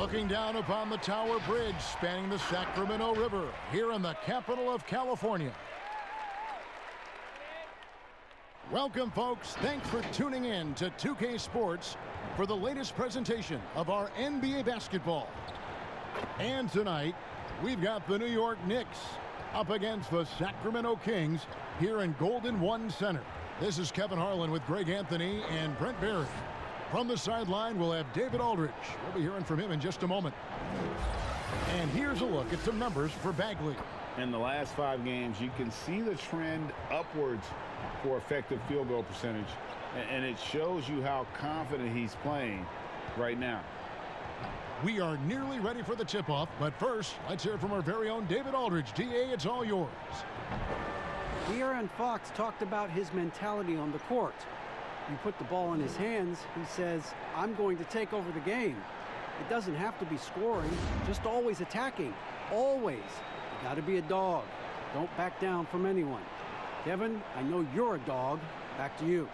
Looking down upon the Tower Bridge spanning the Sacramento River here in the capital of California. Welcome, folks. Thanks for tuning in to 2K Sports for the latest presentation of our NBA basketball. And tonight, we've got the New York Knicks up against the Sacramento Kings here in Golden One Center. This is Kevin Harlan with Greg Anthony and Brent Barry. From the sideline, we'll have David Aldridge. We'll be hearing from him in just a moment. And here's a look at some numbers for Bagley. In the last 5 games, you can see the trend upwards for effective field goal percentage. And it shows you how confident he's playing right now. We are nearly ready for the tip-off, but first, let's hear from our very own David Aldridge. DA, it's all yours. De'Aaron Fox talked about his mentality on the court. You put the ball in his hands, he says, I'm going to take over the game. It doesn't have to be scoring, just always attacking. Always. You got to be a dog. Don't back down from anyone. Kevin, I know you're a dog. Back to you.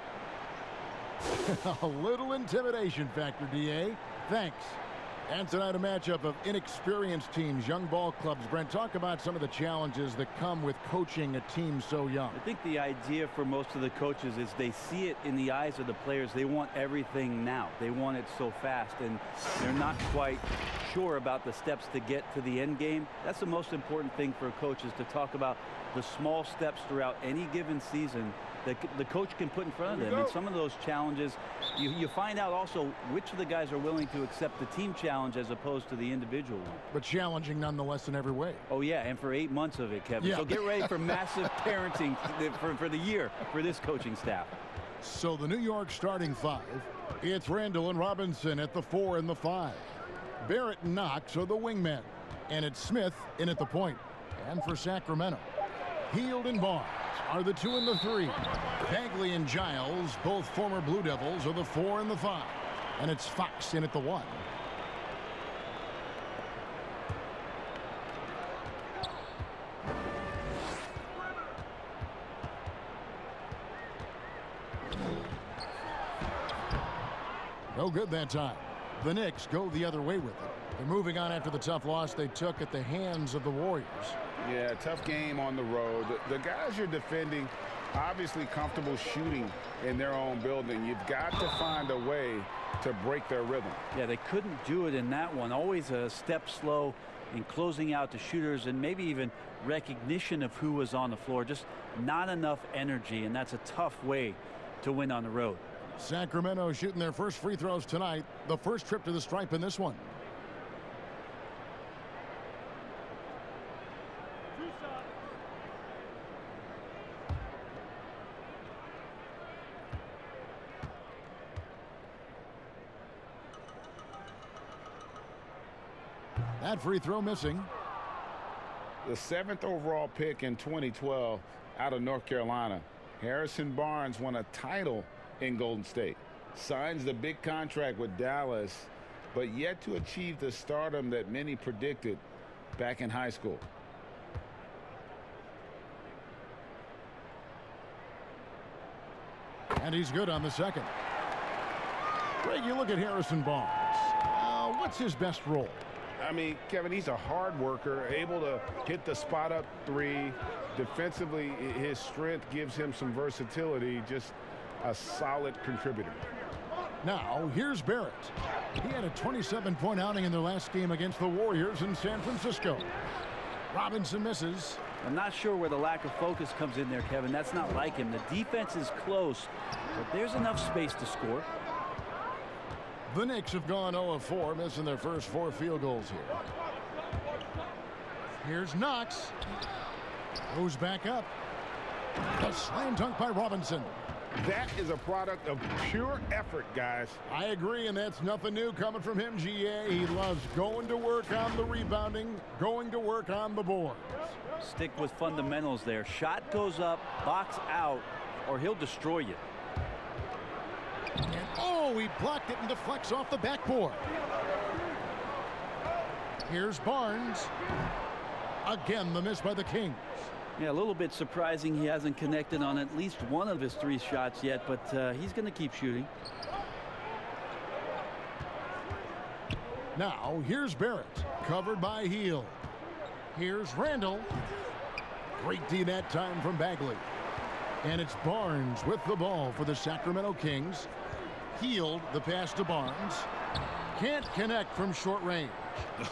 A little intimidation factor, DA. Thanks. And tonight, a matchup of inexperienced teams, young ball clubs. Brent, talk about some of the challenges that come with coaching a team so young. I think the idea for most of the coaches is they see it in the eyes of the players. They want everything now. They want it so fast, and they're not quite sure about the steps to get to the end game. That's the most important thing for a coach, is to talk about the small steps throughout any given season that the coach can put in front of them. And some of those challenges, you find out also which of the guys are willing to accept the team challenge as opposed to the individual one. But challenging nonetheless in every way. Oh, yeah, and for 8 months of it, Kevin. Yeah. So get ready for massive parenting for the year for this coaching staff. So the New York starting 5, it's Randall and Robinson at the 4 and the 5. Barrett and Knox are the wingmen. And it's Smith in at the point. And for Sacramento, Hield and Barnes are the 2 and the 3. Bagley and Giles, both former Blue Devils, are the 4 and the 5. And it's Fox in at the 1. No good that time. The Knicks go the other way with it. They're moving on after the tough loss they took at the hands of the Warriors. Yeah, tough game on the road. The guys you're defending, obviously comfortable shooting in their own building. You've got to find a way to break their rhythm. Yeah, they couldn't do it in that one. Always a step slow in closing out the shooters, and maybe even recognition of who was on the floor. Just not enough energy, and that's a tough way to win on the road. Sacramento shooting their first free throws tonight. The first trip to the stripe in this one. That free throw missing. The 7th overall pick in 2012 out of North Carolina. Harrison Barnes won a title in Golden State. Signs the big contract with Dallas, but yet to achieve the stardom that many predicted back in high school. And he's good on the second. Greg, you look at Harrison Barnes. What's his best role? I mean, Kevin, he's a hard worker, able to hit the spot-up 3. Defensively, his strength gives him some versatility, just a solid contributor. Now, here's Barrett. He had a 27-point outing in their last game against the Warriors in San Francisco. Robinson misses. I'm not sure where the lack of focus comes in there, Kevin. That's not like him. The defense is close, but there's enough space to score. The Knicks have gone 0 of 4, missing their first 4 field goals here. Here's Knox. Goes back up. A slam dunk by Robinson. That is a product of pure effort, guys. I agree, and that's nothing new coming from him, GA. He loves going to work on the rebounding, going to work on the boards. Stick with fundamentals there. Shot goes up, box out, or he'll destroy you. And oh, he blocked it and deflects off the backboard. Here's Barnes. Again, the miss by the Kings. Yeah, a little bit surprising he hasn't connected on at least one of his 3 shots yet, but he's going to keep shooting. Now, here's Barrett, covered by Heel. Here's Randall. Great D that time from Bagley. And it's Barnes with the ball for the Sacramento Kings. Healed the pass to Barnes. Can't connect from short range.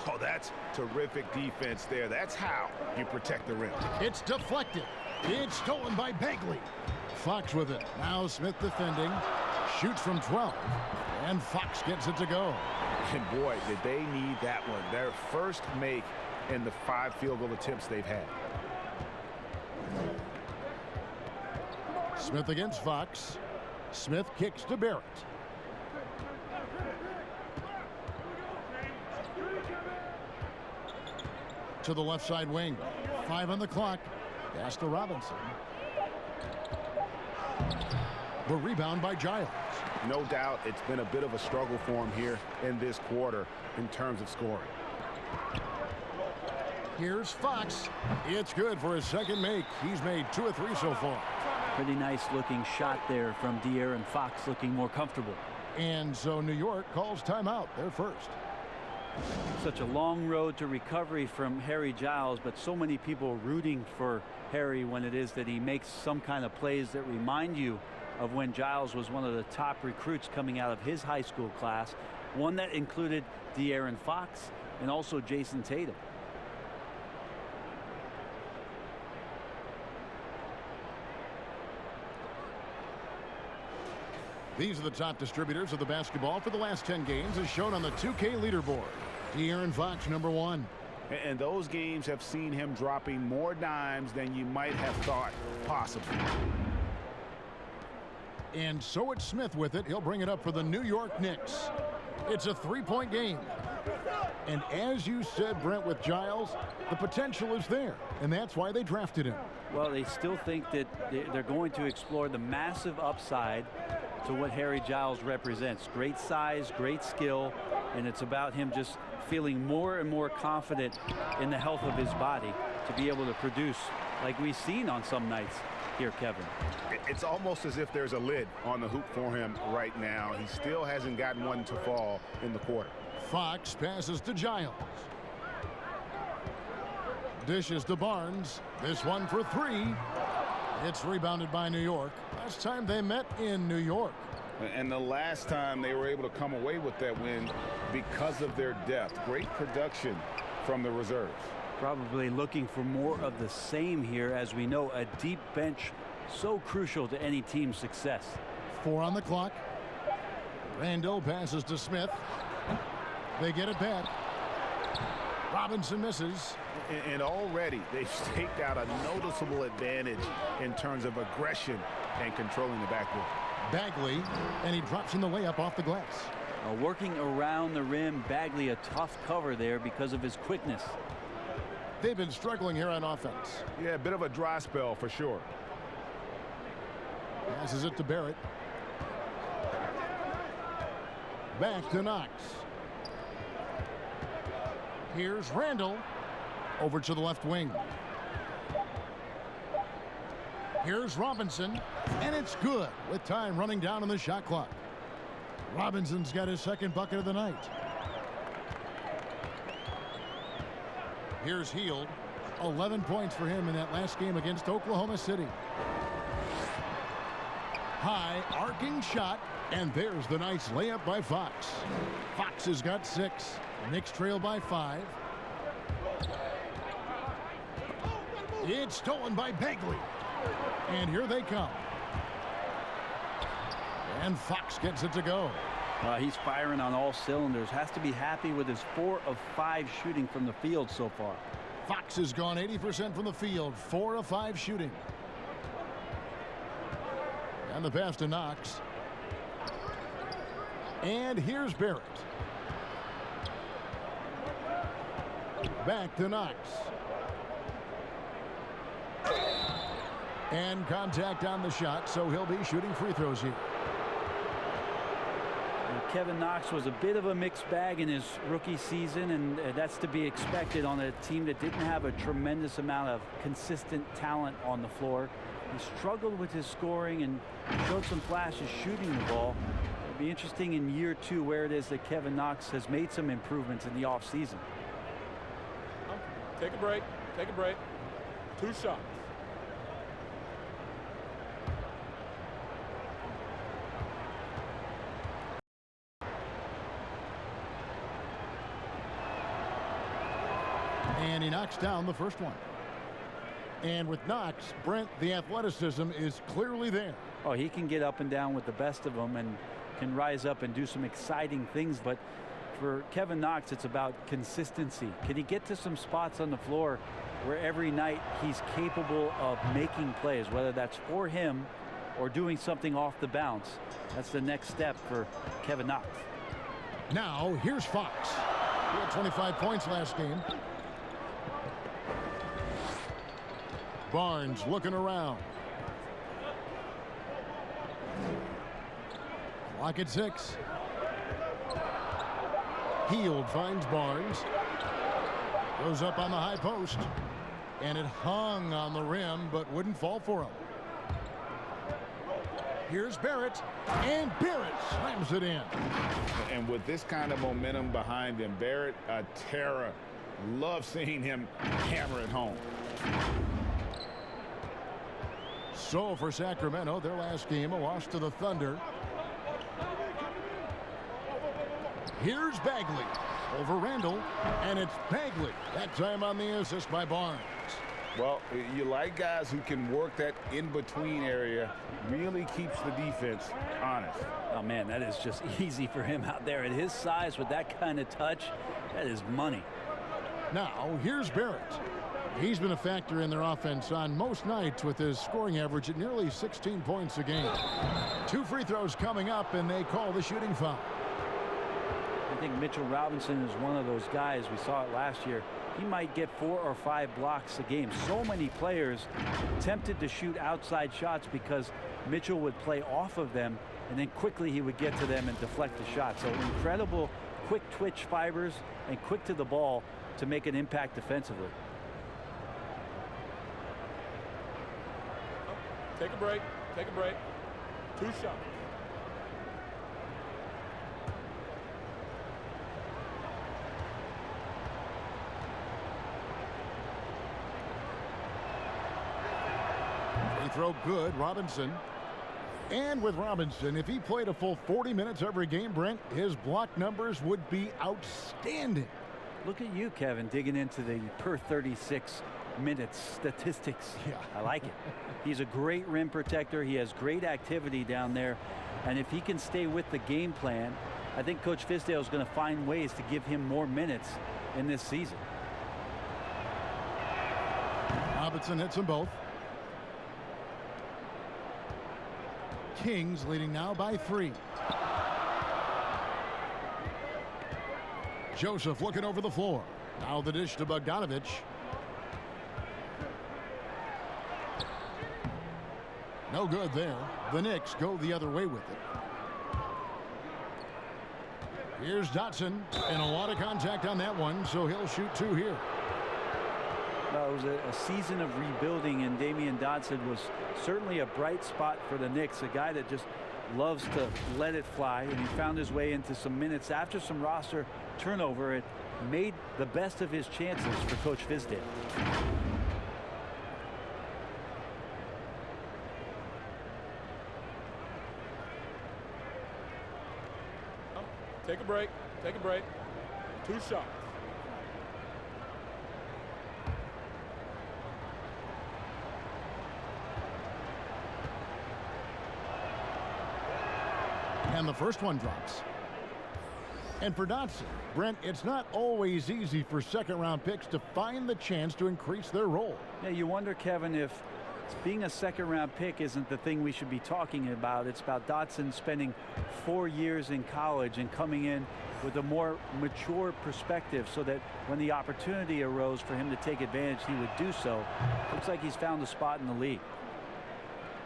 Oh, that's terrific defense there. That's how you protect the rim. It's deflected. It's stolen by Bagley. Fox with it. Now Smith defending. Shoots from 12. And Fox gets it to go. And boy, did they need that one. Their first make in the 5 field goal attempts they've had. Smith against Fox. Smith kicks to Barrett. To the left side wing. 5 on the clock. Pass to Robinson. The rebound by Giles. No doubt it's been a bit of a struggle for him here in this quarter in terms of scoring. Here's Fox. It's good for his second make. He's made 2 of 3 so far. Pretty nice looking shot there from De'Aaron Fox, looking more comfortable. And so New York calls timeout. They're first. Such a long road to recovery from Harry Giles, but so many people rooting for Harry when it is that he makes some kind of plays that remind you of when Giles was one of the top recruits coming out of his high school class, one that included De'Aaron Fox and also Jason Tatum. These are the top distributors of the basketball for the last 10 games as shown on the 2K leaderboard. De'Aaron Fox, number 1. And those games have seen him dropping more dimes than you might have thought possible. And so it's Smith with it. He'll bring it up for the New York Knicks. It's a 3-point game. And as you said, Brent, with Giles, the potential is there. And that's why they drafted him. Well, they still think that they're going to explore the massive upside to what Harry Giles represents. Great size, great skill, and it's about him just feeling more and more confident in the health of his body to be able to produce like we've seen on some nights here, Kevin. It's almost as if there's a lid on the hoop for him right now. He still hasn't gotten one to fall in the quarter. Fox passes to Giles. Dishes to Barnes. This one for 3. It's rebounded by New York. Last time they met in New York. And the last time they were able to come away with that win because of their depth. Great production from the reserves. Probably looking for more of the same here. As we know, a deep bench so crucial to any team's success. 4 on the clock. Randall passes to Smith. They get it back. Robinson misses. And already they've staked out a noticeable advantage in terms of aggression and controlling the backboard. Bagley, and he drops in the layup off the glass. Working around the rim, Bagley a tough cover there because of his quickness. They've been struggling here on offense. Yeah, a bit of a dry spell for sure. Passes it to Barrett. Back to Knox. Here's Randall. Over to the left wing. Here's Robinson. And it's good with time running down on the shot clock. Robinson's got his second bucket of the night. Here's Heald. 11 points for him in that last game against Oklahoma City. High arcing shot. And there's the nice layup by Fox. Fox has got 6. Knicks trail by 5. It's stolen by Bagley. And here they come. And Fox gets it to go. He's firing on all cylinders. Has to be happy with his 4 of 5 shooting from the field so far. Fox has gone 80% from the field. 4 of 5 shooting. And the pass to Knox. And here's Barrett. Back to Knox. And contact on the shot, so he'll be shooting free throws here. Kevin Knox was a bit of a mixed bag in his rookie season, and that's to be expected on a team that didn't have a tremendous amount of consistent talent on the floor. He struggled with his scoring and showed some flashes shooting the ball. Be interesting in year 2 where it is that Kevin Knox has made some improvements in the offseason. Take a break. Take a break. 2 shots. And he knocks down the first one. And with Knox, Brent, the athleticism is clearly there. Oh, he can get up and down with the best of them and can rise up and do some exciting things. But for Kevin Knox, it's about consistency. Can he get to some spots on the floor where every night he's capable of making plays, whether that's for him or doing something off the bounce? That's the next step for Kevin Knox. Now, here's Fox. He had 25 points last game. Barnes looking around. Clock at 6. Heald finds Barnes. Goes up on the high post. And it hung on the rim, but wouldn't fall for him. Here's Barrett. And Barrett slams it in. And with this kind of momentum behind him, Barrett, a terror. Love seeing him hammer it home. So for Sacramento, their last game, a loss to the Thunder. Here's Bagley over Randall, and it's Bagley. That time on the assist by Barnes. Well, you like guys who can work that in-between area, really keeps the defense honest. Oh, man, that is just easy for him out there. At his size with that kind of touch, that is money. Now, here's Barrett. He's been a factor in their offense on most nights with his scoring average at nearly 16 points a game. 2 free throws coming up, and they call the shooting foul. I think Mitchell Robinson is one of those guys. We saw it last year. He might get 4 or 5 blocks a game. So many players tempted to shoot outside shots because Mitchell would play off of them, and then quickly he would get to them and deflect the shot. So incredible quick twitch fibers and quick to the ball to make an impact defensively. Take a break. Take a break. 2 shots. Free throw good, Robinson. And with Robinson, if he played a full 40 minutes every game, Brent, his block numbers would be outstanding. Look at you, Kevin, digging into the per 36 minutes statistics. Yeah. I like it. He's a great rim protector. He has great activity down there. And if he can stay with the game plan, I think Coach Fizdale is going to find ways to give him more minutes in this season. Robinson hits them both. Kings leading now by 3. Joseph looking over the floor. Now the dish to Bogdanovich. No good there. The Knicks go the other way with it. Here's Dotson, and a lot of contact on that one, so he'll shoot 2 here. Well, it was a season of rebuilding, and Damian Dotson was certainly a bright spot for the Knicks, a guy that just loves to let it fly, and he found his way into some minutes after some roster turnover. It made the best of his chances for Coach Fizdale. Take a break. Take a break. 2 shots. And the first one drops. And for Dotson, Brent, it's not always easy for second-round picks to find the chance to increase their role. Yeah, you wonder, Kevin, if being a second-round pick isn't the thing we should be talking about. It's about Dotson spending 4 years in college and coming in with a more mature perspective so that when the opportunity arose for him to take advantage, he would do so. Looks like he's found a spot in the league.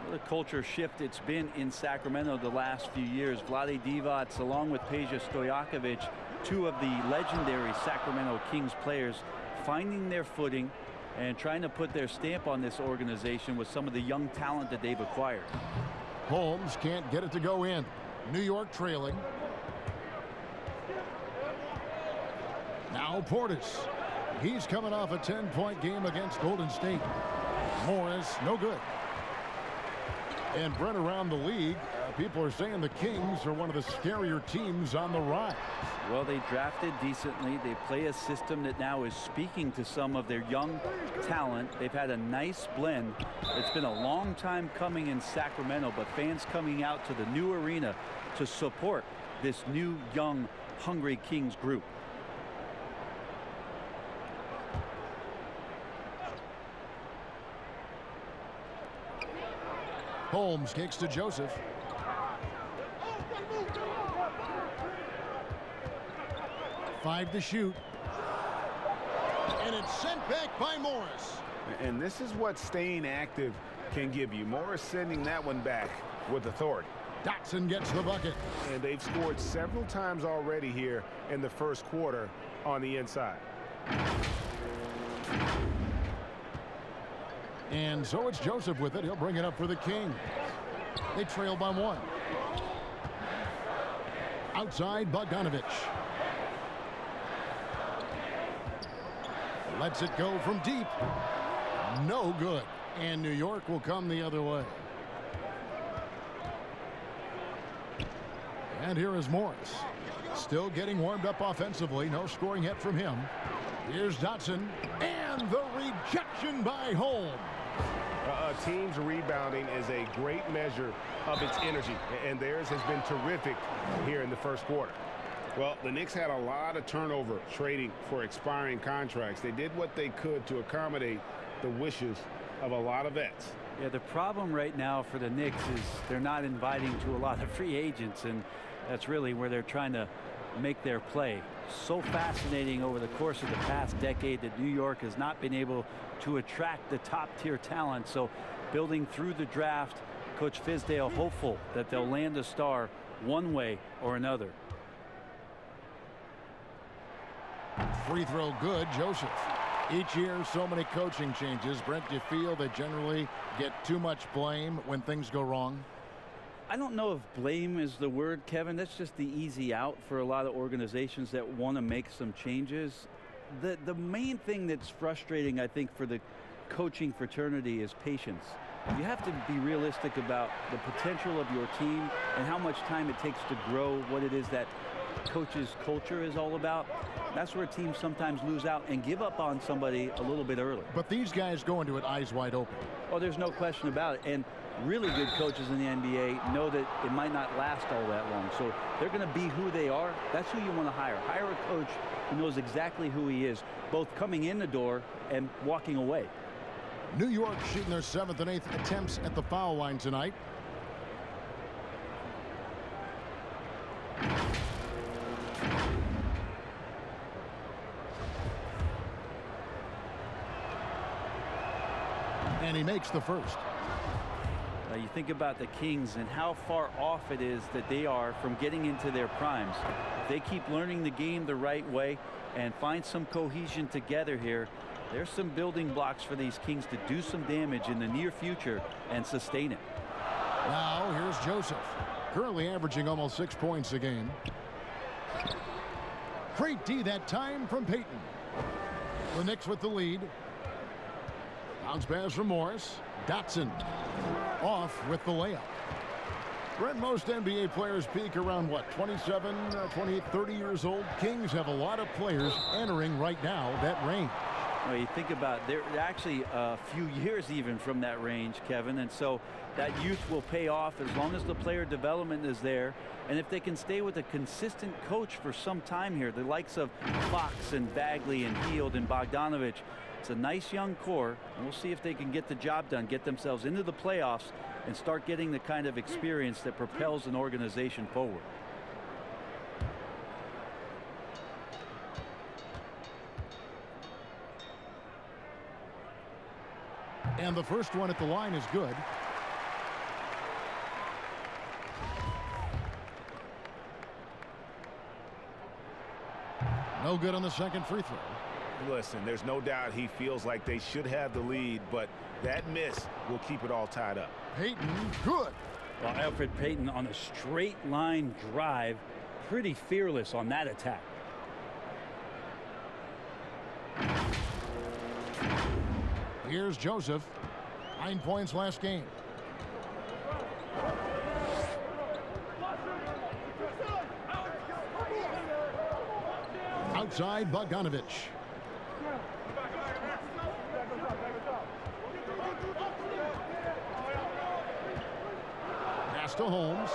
What a culture shift it's been in Sacramento the last few years. Vlade Divac, along with Peja Stojakovic, 2 of the legendary Sacramento Kings players, finding their footing and trying to put their stamp on this organization with some of the young talent that they've acquired. Holmes can't get it to go in. New York trailing. Now Portis. He's coming off a 10-point game against Golden State. Morris, no good. And Brent, around the league, people are saying the Kings are one of the scarier teams on the rise. Well, they drafted decently. They play a system that now is speaking to some of their young talent. They've had a nice blend. It's been a long time coming in Sacramento, but fans coming out to the new arena to support this new, young, hungry Kings group. Holmes kicks to Joseph. Five to shoot. And it's sent back by Morris. And this is what staying active can give you. Morris sending that one back with authority. Dotson gets the bucket. And they've scored several times already here in the first quarter on the inside. And so it's Joseph with it. He'll bring it up for the Kings. They trail by one. Outside, Bogdanovich. Lets it go from deep. No good. And New York will come the other way. And here is Morris. Still getting warmed up offensively. No scoring yet from him. Here's Dotson. And the rejection by Holmes. A team's rebounding is a great measure of its energy, and theirs has been terrific here in the first quarter. Well, the Knicks had a lot of turnover trading for expiring contracts. They did what they could to accommodate the wishes of a lot of vets. Yeah, the problem right now for the Knicks is they're not inviting to a lot of free agents, and that's really where they're trying to make their play. So fascinating over the course of the past decade that New York has not been able to attract the top-tier talent. So building through the draft, Coach Fizdale hopeful that they'll land a star one way or another. Free throw good, Joseph. Each year, so many coaching changes. Brent, do you feel they generally get too much blame when things go wrong? I don't know if blame is the word, Kevin. That's just the easy out for a lot of organizations that want to make some changes. The main thing that's frustrating, I think, for the coaching fraternity is patience. You have to be realistic about the potential of your team and how much time it takes to grow what it is that coach's culture is all about. That's where teams sometimes lose out and give up on somebody a little bit early. But these guys go into it eyes wide open. Oh, there's no question about it. And really good coaches in the NBA know that it might not last all that long. So they're going to be who they are. That's who you want to hire. Hire a coach who knows exactly who he is, both coming in the door and walking away. New York shooting their 7th and 8th attempts at the foul line tonight. And he makes the first. You think about the Kings and how far off it is that they are from getting into their primes. If they keep learning the game the right way and find some cohesion together here, there's some building blocks for these Kings to do some damage in the near future and sustain it. Now here's Joseph, currently averaging almost 6 points a game. Great D that time from Payton. The Knicks with the lead. Bounce pass from Morris. Dotson off with the layup. Brent, most NBA players peak around what, 27, 28, 30 years old. Kings have a lot of players entering right now that range. Well, you think about it, they're actually a few years even from that range, Kevin, and so that youth will pay off as long as the player development is there. And if they can stay with a consistent coach for some time here, the likes of Fox and Bagley and Hield and Bogdanovich, it's a nice young core, and we'll see if they can get the job done, get themselves into the playoffs, and start getting the kind of experience that propels an organization forward. And the first one at the line is good. No good on the second free throw. Listen, there's no doubt he feels like they should have the lead, but that miss will keep it all tied up. Payton, good. Well, Alfred Payton on a straight line drive, pretty fearless on that attack. Here's Joseph. 9 points last game. Outside, Bogdanovich. Pass to Holmes.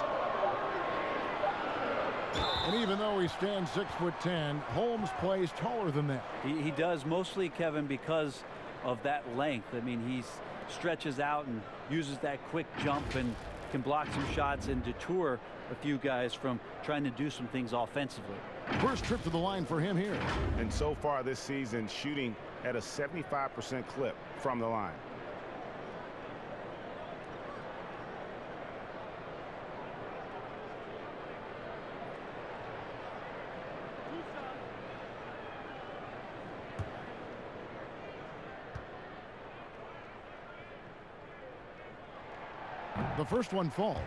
And even though he stands 6'10", Holmes plays taller than that. He does, mostly, Kevin, because of that length. I mean, he stretches out and uses that quick jump and can block some shots and deter a few guys from trying to do some things offensively. First trip to the line for him here. And so far this season, shooting at a 75% clip from the line. The first one falls.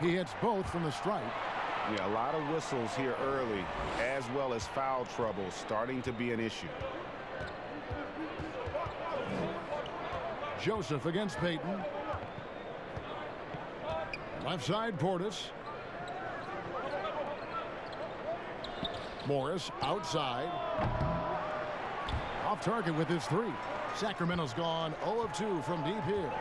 He hits both from the stripe. Yeah, a lot of whistles here early, as well as foul trouble starting to be an issue. Joseph against Payton. Left side, Portis. Morris outside. Off target with his three. Sacramento's gone 0 of 2 from deep here.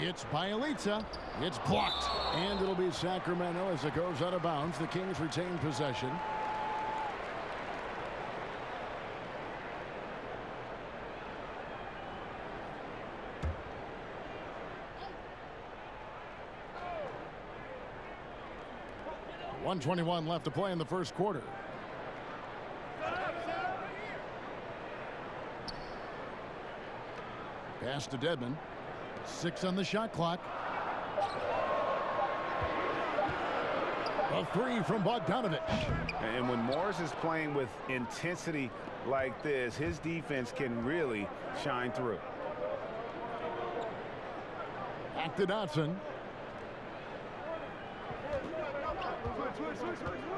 It's Bielitsa. It's blocked. And it'll be Sacramento as it goes out of bounds. The Kings retain possession. .121 left to play in the first quarter. Pass to Dedmon. 6 on the shot clock. A three from Bogdanovich. And when Morris is playing with intensity like this, his defense can really shine through. Back to Dotson.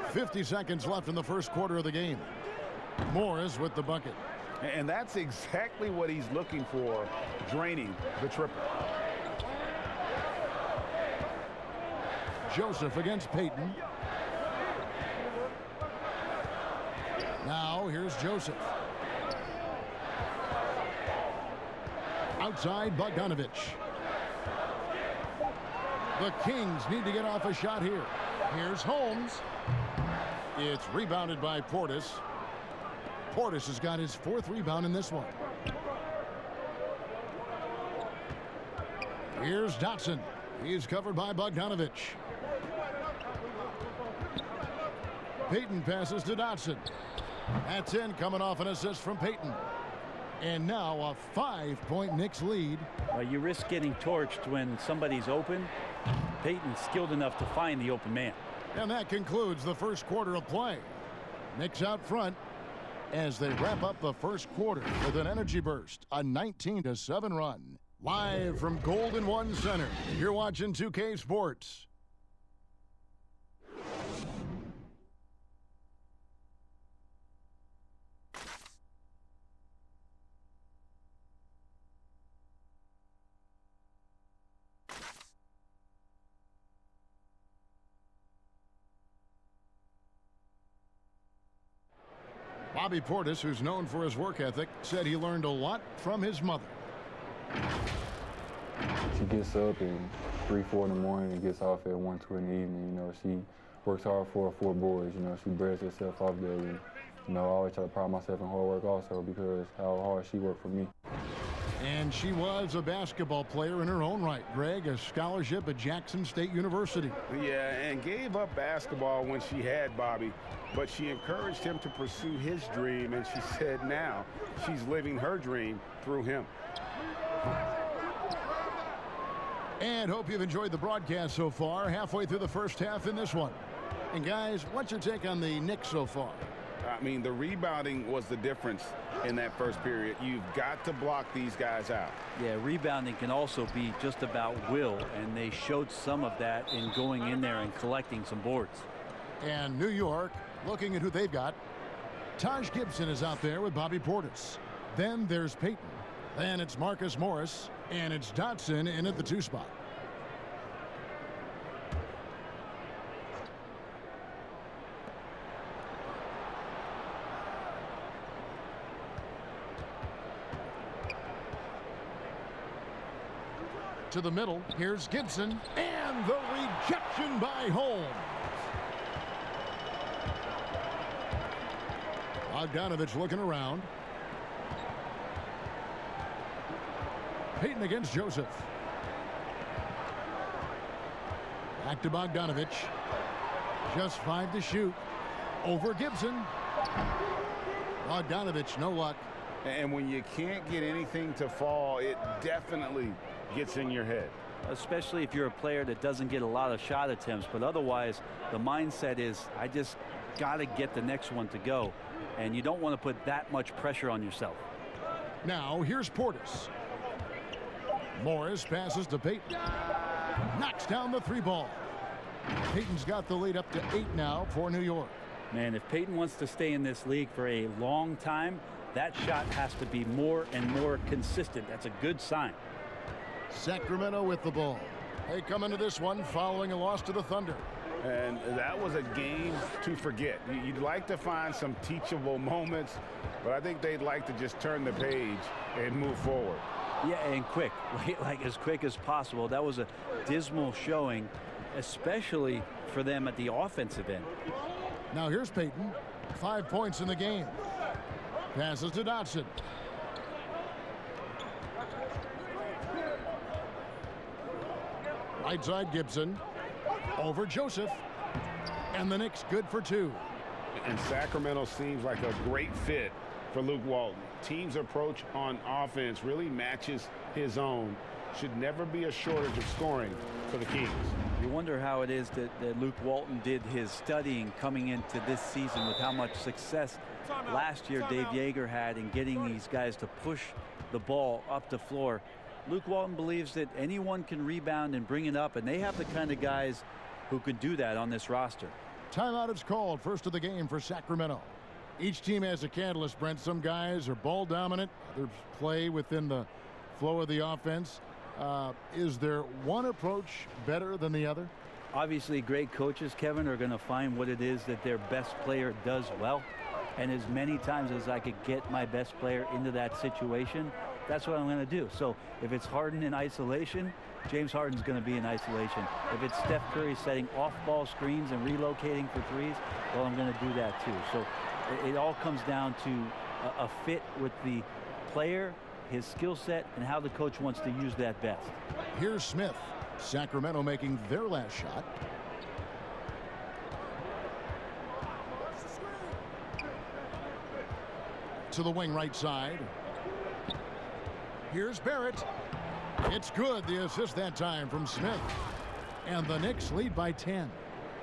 50 seconds left in the first quarter of the game. Morris with the bucket. And that's exactly what he's looking for, draining the triple. Joseph against Payton. Now here's Joseph. Outside, Bogdanovich. The Kings need to get off a shot here. Here's Holmes. It's rebounded by Portis. Portis has got his 4th rebound in this one. Here's Dotson. He's covered by Bogdanovich. Payton passes to Dotson. That's in, coming off an assist from Payton. And now a 5-point Knicks lead. You risk getting torched when somebody's open. Payton's skilled enough to find the open man. And that concludes the first quarter of play. Knicks out front as they wrap up the first quarter with an energy burst, a 19-7 run. Live from Golden One Center, you're watching 2K Sports. Bobby Portis, who's known for his work ethic, said he learned a lot from his mother. She gets up at 3, 4 in the morning and gets off at 1, 2 in the evening. You know, she works hard for her 4 boys. You know, she bears herself off daily. You know, I always try to pride myself in hard work also because how hard she worked for me. And And she was a basketball player in her own right, Greg, a scholarship at Jackson State University. Yeah, and gave up basketball when she had Bobby, but she encouraged him to pursue his dream, and she said now she's living her dream through him. And hope you've enjoyed the broadcast so far, halfway through the first half in this one. And guys, what's your take on the Knicks so far? I mean, the rebounding was the difference in that first period. You've got to block these guys out. Yeah, rebounding can also be just about will, and they showed some of that in going in there and collecting some boards. And New York, looking at who they've got. Taj Gibson is out there with Bobby Portis. Then there's Payton. Then it's Marcus Morris. And it's Dotson in at the 2 spot. To the middle, here's Gibson, and the rejection by Holmes. Bogdanovich looking around. Payton against Joseph. Back to Bogdanovich. Just 5 to shoot. Over Gibson. Bogdanovich, no luck. And when you can't get anything to fall, it definitely gets in your head. Especially if you're a player that doesn't get a lot of shot attempts, but otherwise the mindset is I just got to get the next one to go, and you don't want to put that much pressure on yourself. Now here's Portis. Morris passes to Payton. Knocks down the 3 ball. Payton's got the lead up to 8 now for New York. Man, if Payton wants to stay in this league for a long time, that shot has to be more and more consistent. That's a good sign. Sacramento with the ball. They come into this one following a loss to the Thunder. And that was a game to forget. You'd like to find some teachable moments, but I think they'd like to just turn the page and move forward. Yeah, and quick, like as quick as possible. That was a dismal showing, especially for them at the offensive end. Now here's Payton. 5 points in the game. Passes to Dotson. Right side Gibson. Over Joseph. And the Knicks good for 2. And Sacramento seems like a great fit for Luke Walton. Team's approach on offense really matches his own. Should never be a shortage of scoring for the Kings. You wonder how it is that Luke Walton did his studying coming into this season with how much success last year Dave Yeager had in getting these guys to push the ball up the floor. Luke Walton believes that anyone can rebound and bring it up, and they have the kind of guys who can do that on this roster. Timeout is called, first of the game for Sacramento. Each team has a catalyst, Brent. Some guys are ball dominant, others play within the flow of the offense. Is there one approach better than the other? Obviously, great coaches, Kevin, are going to find what it is that their best player does well. And as many times as I could get my best player into that situation, that's what I'm going to do. So if it's Harden in isolation, James Harden's going to be in isolation. If it's Steph Curry setting off-ball screens and relocating for threes, well, I'm going to do that too. So it all comes down to a fit with the player, his skill set, and how the coach wants to use that best. Here's Smith. Sacramento making their last shot. To the wing right side. Here's Barrett. It's good. The assist that time from Smith. And the Knicks lead by 10.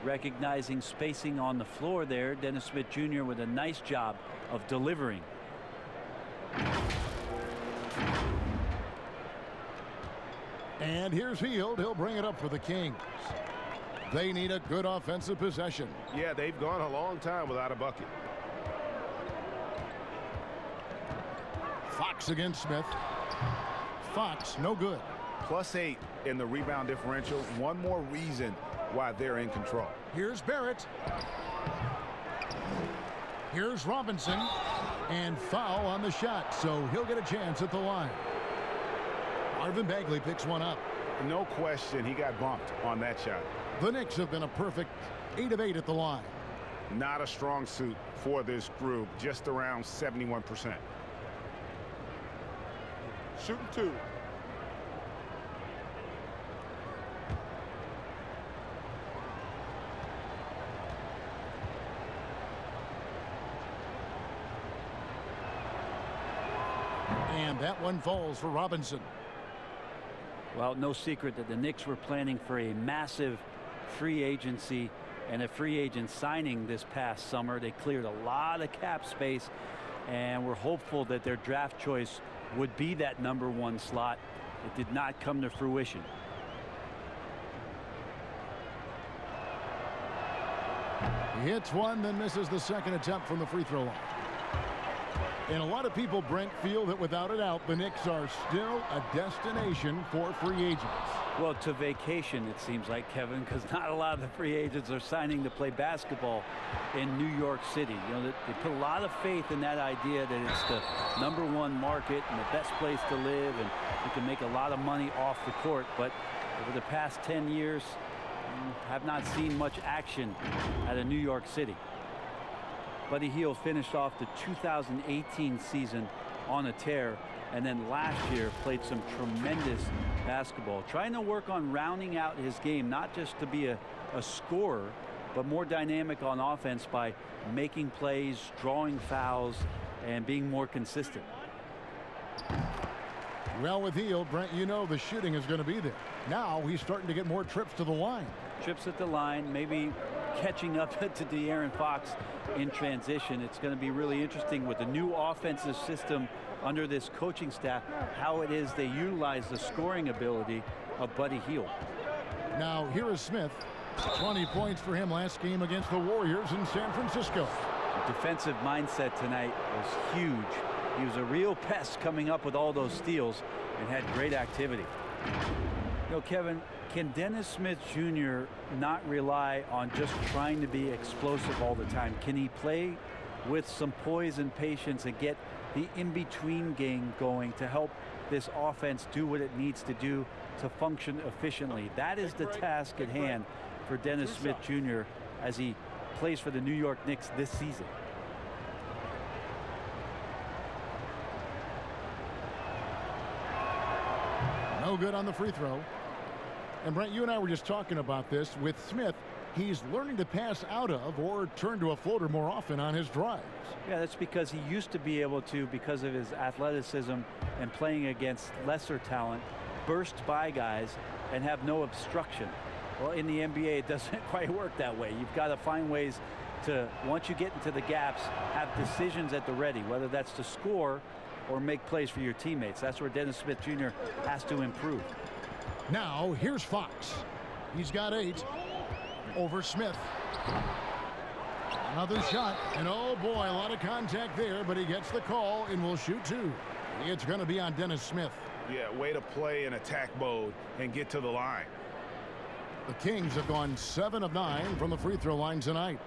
Recognizing spacing on the floor there, Dennis Smith Jr. with a nice job of delivering. And here's Hield. He'll bring it up for the Kings. They need a good offensive possession. Yeah, they've gone a long time without a bucket. Fox against Smith. Fox, no good. +8 in the rebound differential. One more reason why they're in control. Here's Barrett. Here's Robinson. And foul on the shot, so he'll get a chance at the line. Marvin Bagley picks one up. No question, he got bumped on that shot. The Knicks have been a perfect 8 of 8 at the line. Not a strong suit for this group, just around 71%. shooting 2. And that one falls for Robinson. Well, no secret that the Knicks were planning for a massive free agency and a free agent signing this past summer. They cleared a lot of cap space and were hopeful that their draft choice would be that #1 slot. It did not come to fruition. He hits one, then misses the second attempt from the free throw line. And a lot of people, Brent, feel that without a doubt the Knicks are still a destination for free agents. Well, to vacation, it seems like, Kevin, because not a lot of the free agents are signing to play basketball in New York City. You know, they put a lot of faith in that idea that it's the #1 market and the best place to live, and you can make a lot of money off the court. But over the past 10 years, have not seen much action out of New York City. Buddy Hield finished off the 2018 season on a tear, and then last year played some tremendous basketball, trying to work on rounding out his game, not just to be a scorer, but more dynamic on offense by making plays, drawing fouls, and being more consistent. Well, with Hield, Brent, you know the shooting is going to be there. Now he's starting to get more trips to the line. Trips at the line, maybe catching up to De'Aaron Fox in transition. It's going to be really interesting with the new offensive system under this coaching staff, how it is they utilize the scoring ability of Buddy Hield. Now here is Smith. 20 points for him last game against the Warriors in San Francisco. The defensive mindset tonight was huge. He was a real pest coming up with all those steals and had great activity. You know, Kevin, can Dennis Smith Jr. not rely on just trying to be explosive all the time? Can he play with some poise and patience and get the in-between game going to help this offense do what it needs to do to function efficiently? That is the task at hand for Dennis Smith Jr. as he plays for the New York Knicks this season. No good on the free throw. And Brent, you and I were just talking about this with Smith. He's learning to pass out of or turn to a floater more often on his drives. Yeah, that's because he used to be able to, because of his athleticism and playing against lesser talent, burst by guys and have no obstruction. Well, in the NBA, it doesn't quite work that way. You've got to find ways to, once you get into the gaps, have decisions at the ready, whether that's to score or make plays for your teammates. That's where Dennis Smith Jr. has to improve. Now, here's Fox. He's got 8 over Smith. Another shot, and oh boy, a lot of contact there, but he gets the call and will shoot 2. It's going to be on Dennis Smith. Yeah, way to play in attack mode and get to the line. The Kings have gone 7 of 9 from the free throw line tonight.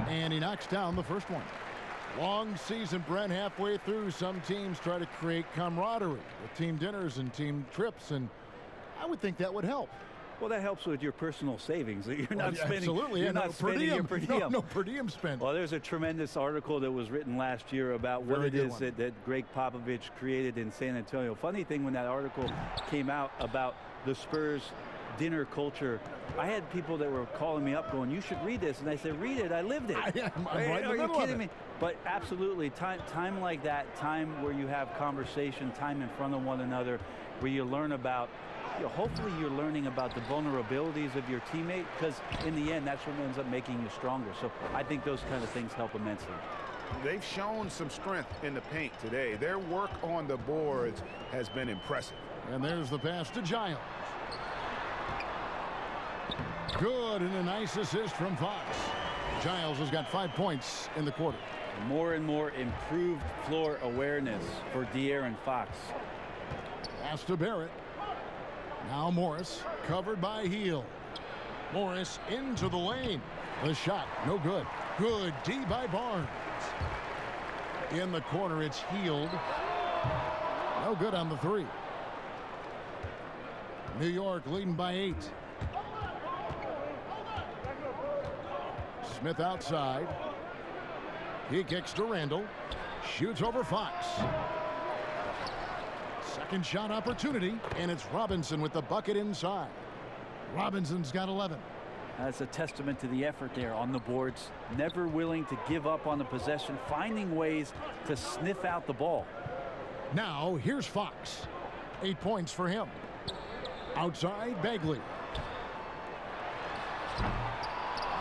And he knocks down the first one. Long season, Brent, halfway through. Some teams try to create camaraderie with team dinners and team trips, and I would think that would help. Well, that helps with your personal savings. You're not spending. Absolutely, you're not spending your per diem. No per diem spent. Well, there's a tremendous article that was written last year about what it is that Greg Popovich created in San Antonio. Funny thing, when that article came out about the Spurs dinner culture, I had people that were calling me up going, "You should read this," and I said, "Read it. I lived it." I'm right in the Are you middle kidding of me? it. But absolutely, time like that, time where you have conversation, time in front of one another, where you learn about, hopefully you're learning about the vulnerabilities of your teammate, because in the end, that's what ends up making you stronger. So I think those kind of things help immensely. They've shown some strength in the paint today. Their work on the boards has been impressive. And there's the pass to Giles. Good, and a nice assist from Fox. Giles has got 5 points in the quarter. More and more improved floor awareness for De'Aaron Fox. Pass to Barrett. Now Morris, covered by Heel. Morris into the lane. The shot, no good. Good D by Barnes. In the corner, it's Healed. No good on the three. New York leading by 8. Smith outside. He kicks to Randall. Shoots over Fox. Second shot opportunity, and it's Robinson with the bucket inside. Robinson's got 11. That's a testament to the effort there on the boards. Never willing to give up on the possession, finding ways to sniff out the ball. Now, here's Fox. 8 points for him. Outside, Bagley.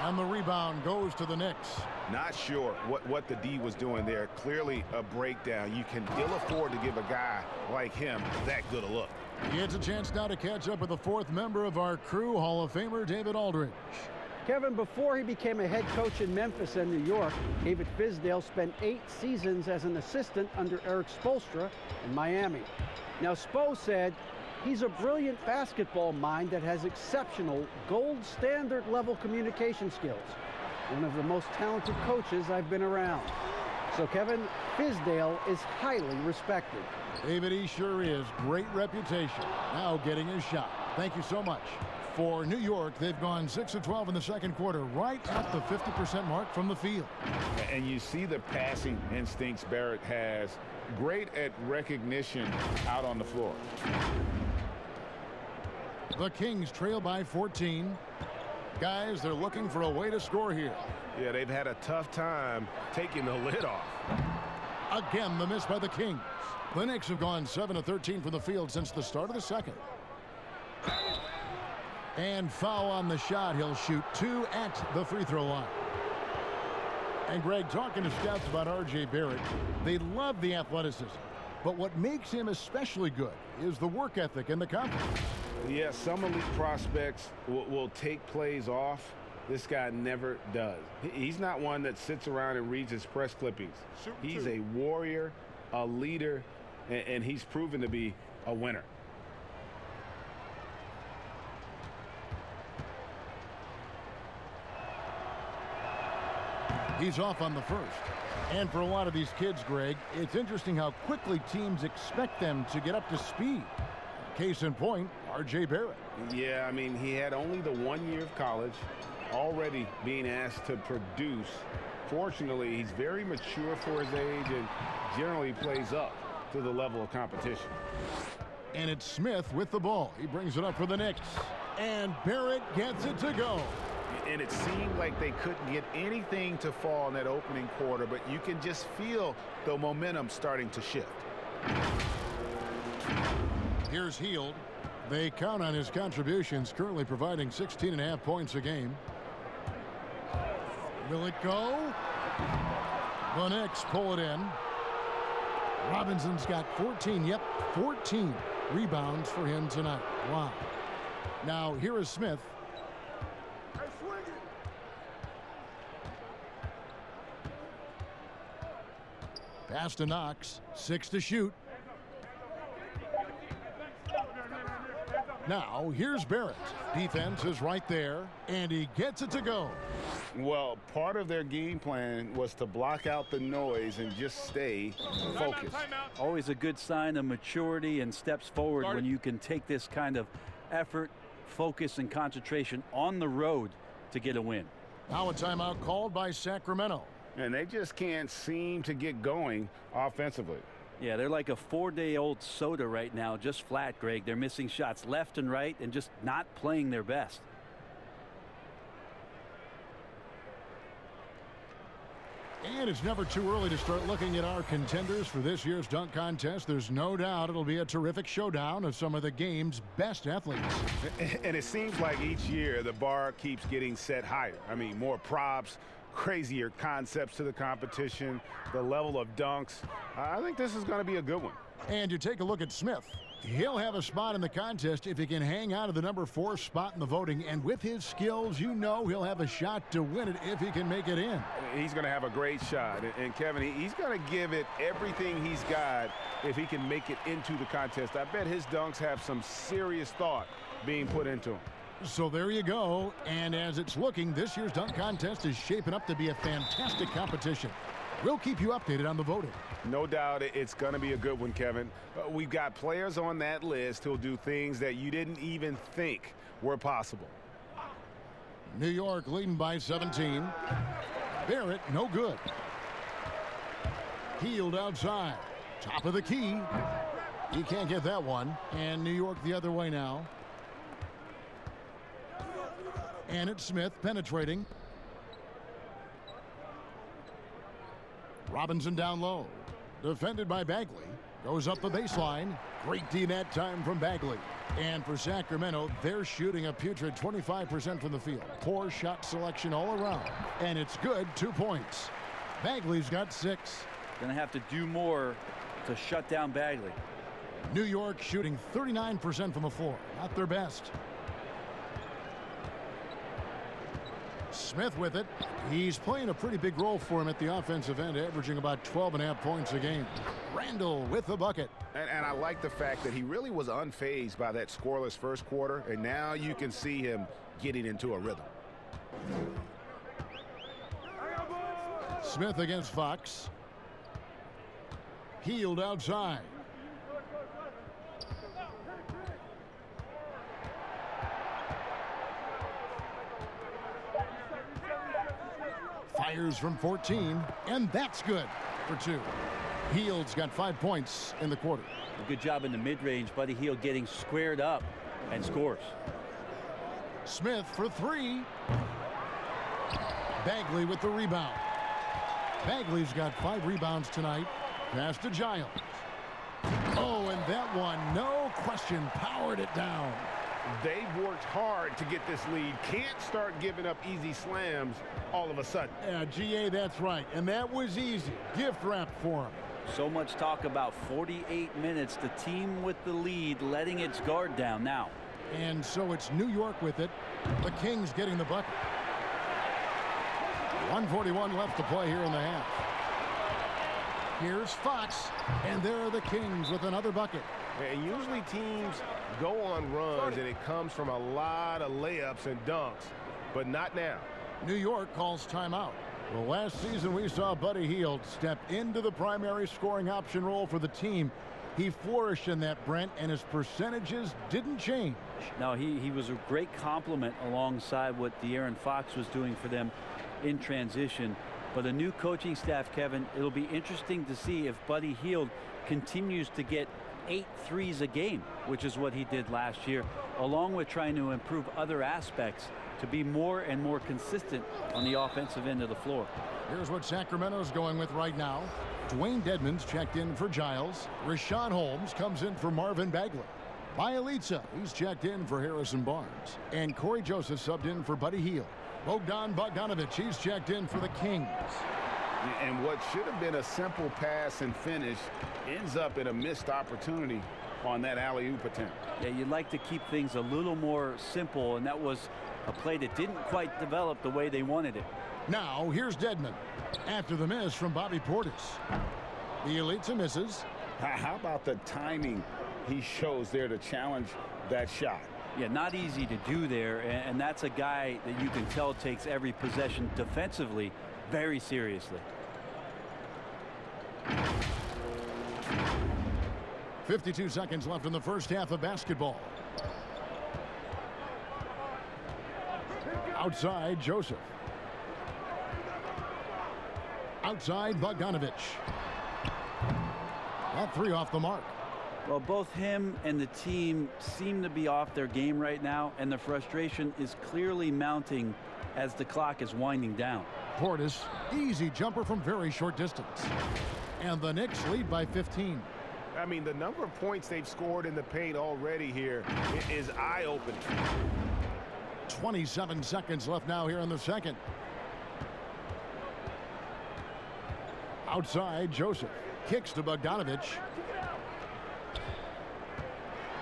And the rebound goes to the Knicks. Not sure what the D was doing there. Clearly a breakdown. You can ill afford to give a guy like him that good a look. He gets a chance now to catch up with the 4th member of our crew, Hall of Famer David Aldridge. Kevin, before he became a head coach in Memphis and New York, David Fizdale spent 8 seasons as an assistant under Eric Spoelstra in Miami. Now, Spo said he's a brilliant basketball mind that has exceptional gold standard level communication skills. One of the most talented coaches I've been around. So, Kevin, Fizdale is highly respected. David, he sure is. Great reputation. Now getting his shot. Thank you so much. For New York, they've gone 6 of 12 in the second quarter, right at the 50% mark from the field. And you see the passing instincts Barrett has. Great at recognition out on the floor. The Kings trail by 14. Guys, they're looking for a way to score here. Yeah, they've had a tough time taking the lid off. Again, the miss by the Kings. The Knicks have gone 7 of 13 from the field since the start of the second. And foul on the shot. He'll shoot 2 at the free throw line. And Greg, talking to scouts about R.J. Barrett, they love the athleticism. But what makes him especially good is the work ethic and the confidence. Yeah, some elite prospects will take plays off. This guy never does. He's not one that sits around and reads his press clippings. He's a warrior, a leader, and he's proven to be a winner. He's off on the first. And for a lot of these kids, Greg, it's interesting how quickly teams expect them to get up to speed. Case in point, R.J. Barrett. Yeah, I mean, he had only the 1 year of college, already being asked to produce. Fortunately, he's very mature for his age and generally plays up to the level of competition. And it's Smith with the ball. He brings it up for the Knicks. And Barrett gets it to go. And it seemed like they couldn't get anything to fall in that opening quarter, but you can just feel the momentum starting to shift. Here's Healed. They count on his contributions, currently providing 16.5 points a game. Will it go? The Knicks pull it in. Robinson's got 14. Yep, 14 rebounds for him tonight. Wow. Now, here is Smith. Pass to Knox. 6 to shoot. Now, here's Barrett. Defense is right there, and he gets it to go. Well, part of their game plan was to block out the noise and just stay focused. Always a good sign of maturity and steps forward when you can take this kind of effort, focus, and concentration on the road to get a win. Now a timeout called by Sacramento. And they just can't seem to get going offensively. Yeah, they're like a 4-day-old soda right now, just flat, Greg. They're missing shots left and right and just not playing their best. And it's never too early to start looking at our contenders for this year's dunk contest. There's no doubt it'll be a terrific showdown of some of the game's best athletes. And it seems like each year the bar keeps getting set higher. I mean, more props, crazier concepts to the competition, the level of dunks. I think this is going to be a good one. And you take a look at Smith. He'll have a spot in the contest if he can hang on to the number 4 spot in the voting. And with his skills, you know he'll have a shot to win it if he can make it in. He's going to have a great shot. And Kevin, he's going to give it everything he's got if he can make it into the contest. I bet his dunks have some serious thought being put into them. So there you go. And as it's looking, this year's dunk contest is shaping up to be a fantastic competition. We'll keep you updated on the voting. No doubt it's going to be a good one, Kevin. We've got players on that list who'll do things that you didn't even think were possible. New York leading by 17. Barrett, no good. Healed outside. Top of the key. He can't get that one. And New York the other way now. And it's Smith penetrating. Robinson down low. Defended by Bagley. Goes up the baseline. Great D that time from Bagley. And for Sacramento, they're shooting a putrid 25% from the field. Poor shot selection all around. And it's good, 2 points. Bagley's got 6. Gonna have to do more to shut down Bagley. New York shooting 39% from the floor. Not their best. Smith with it. He's playing a pretty big role for him at the offensive end, averaging about 12.5 points a game. Randall with the bucket. And I like the fact that he really was unfazed by that scoreless first quarter, and now you can see him getting into a rhythm. Smith against Fox. Healed outside. Fires from 14, and that's good for 2. Hield's got 5 points in the quarter. A good job in the mid-range. Buddy Hield getting squared up and scores. Smith for 3. Bagley with the rebound. Bagley's got 5 rebounds tonight. Pass to Giles. Oh, and that one, no question, powered it down. They've worked hard to get this lead. Can't start giving up easy slams all of a sudden. Yeah, GA, that's right. And that was easy. Gift wrap for him. So much talk about 48 minutes. The team with the lead letting its guard down now. And so it's New York with it. The Kings getting the bucket. 1:41 left to play here in the half. Here's Fox, and there are the Kings with another bucket. And usually teams go on runs, and it comes from a lot of layups and dunks, but not now. New York calls timeout. Well, last season we saw Buddy Hield step into the primary scoring option role for the team. He flourished in that, Brent, and his percentages didn't change. No, he was a great complement alongside what De'Aaron Fox was doing for them in transition. But a new coaching staff, Kevin, it'll be interesting to see if Buddy Hield continues to get 8 threes a game, which is what he did last year, along with trying to improve other aspects to be more and more consistent on the offensive end of the floor. Here's what Sacramento's going with right now. Dwayne Dedmon's checked in for Giles. Rashawn Holmes comes in for Marvin Bagley. Bielitsa, he's checked in for Harrison Barnes. And Corey Joseph subbed in for Buddy Hield. Bogdan Bogdanovic, he's checked in for the Kings. And what should have been a simple pass and finish ends up in a missed opportunity on that alley-oop attempt. Yeah, you'd like to keep things a little more simple, and that was a play that didn't quite develop the way they wanted it. Now, here's Dedmon. After the miss from Bobby Portis. Bielitsa misses. How about the timing he shows there to challenge that shot? Yeah, not easy to do there, and that's a guy that you can tell takes every possession defensively very seriously. 52 seconds left in the first half of basketball. Outside, Joseph. Outside, Bogdanovic. That 3 off the mark. Well, both him and the team seem to be off their game right now, and the frustration is clearly mounting as the clock is winding down. Portis, easy jumper from very short distance. And the Knicks lead by 15. I mean, the number of points they've scored in the paint already here is eye-opening. 27 seconds left now here in the second. Outside, Joseph. Kicks to Bogdanovic.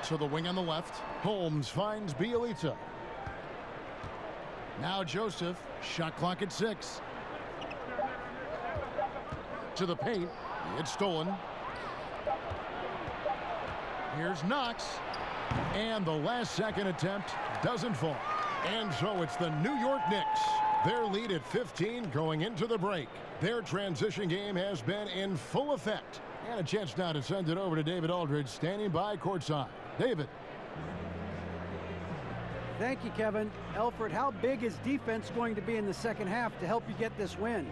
To the wing on the left. Holmes finds Bielitsa. Now Joseph. Shot clock at 6. To the paint. It's stolen. Here's Knox. And the last second attempt doesn't fall. And so it's the New York Knicks. Their lead at 15 going into the break. Their transition game has been in full effect. And a chance now to send it over to David Aldridge, standing by courtside. David. Thank you, Kevin. Alfred, how big is defense going to be in the second half to help you get this win?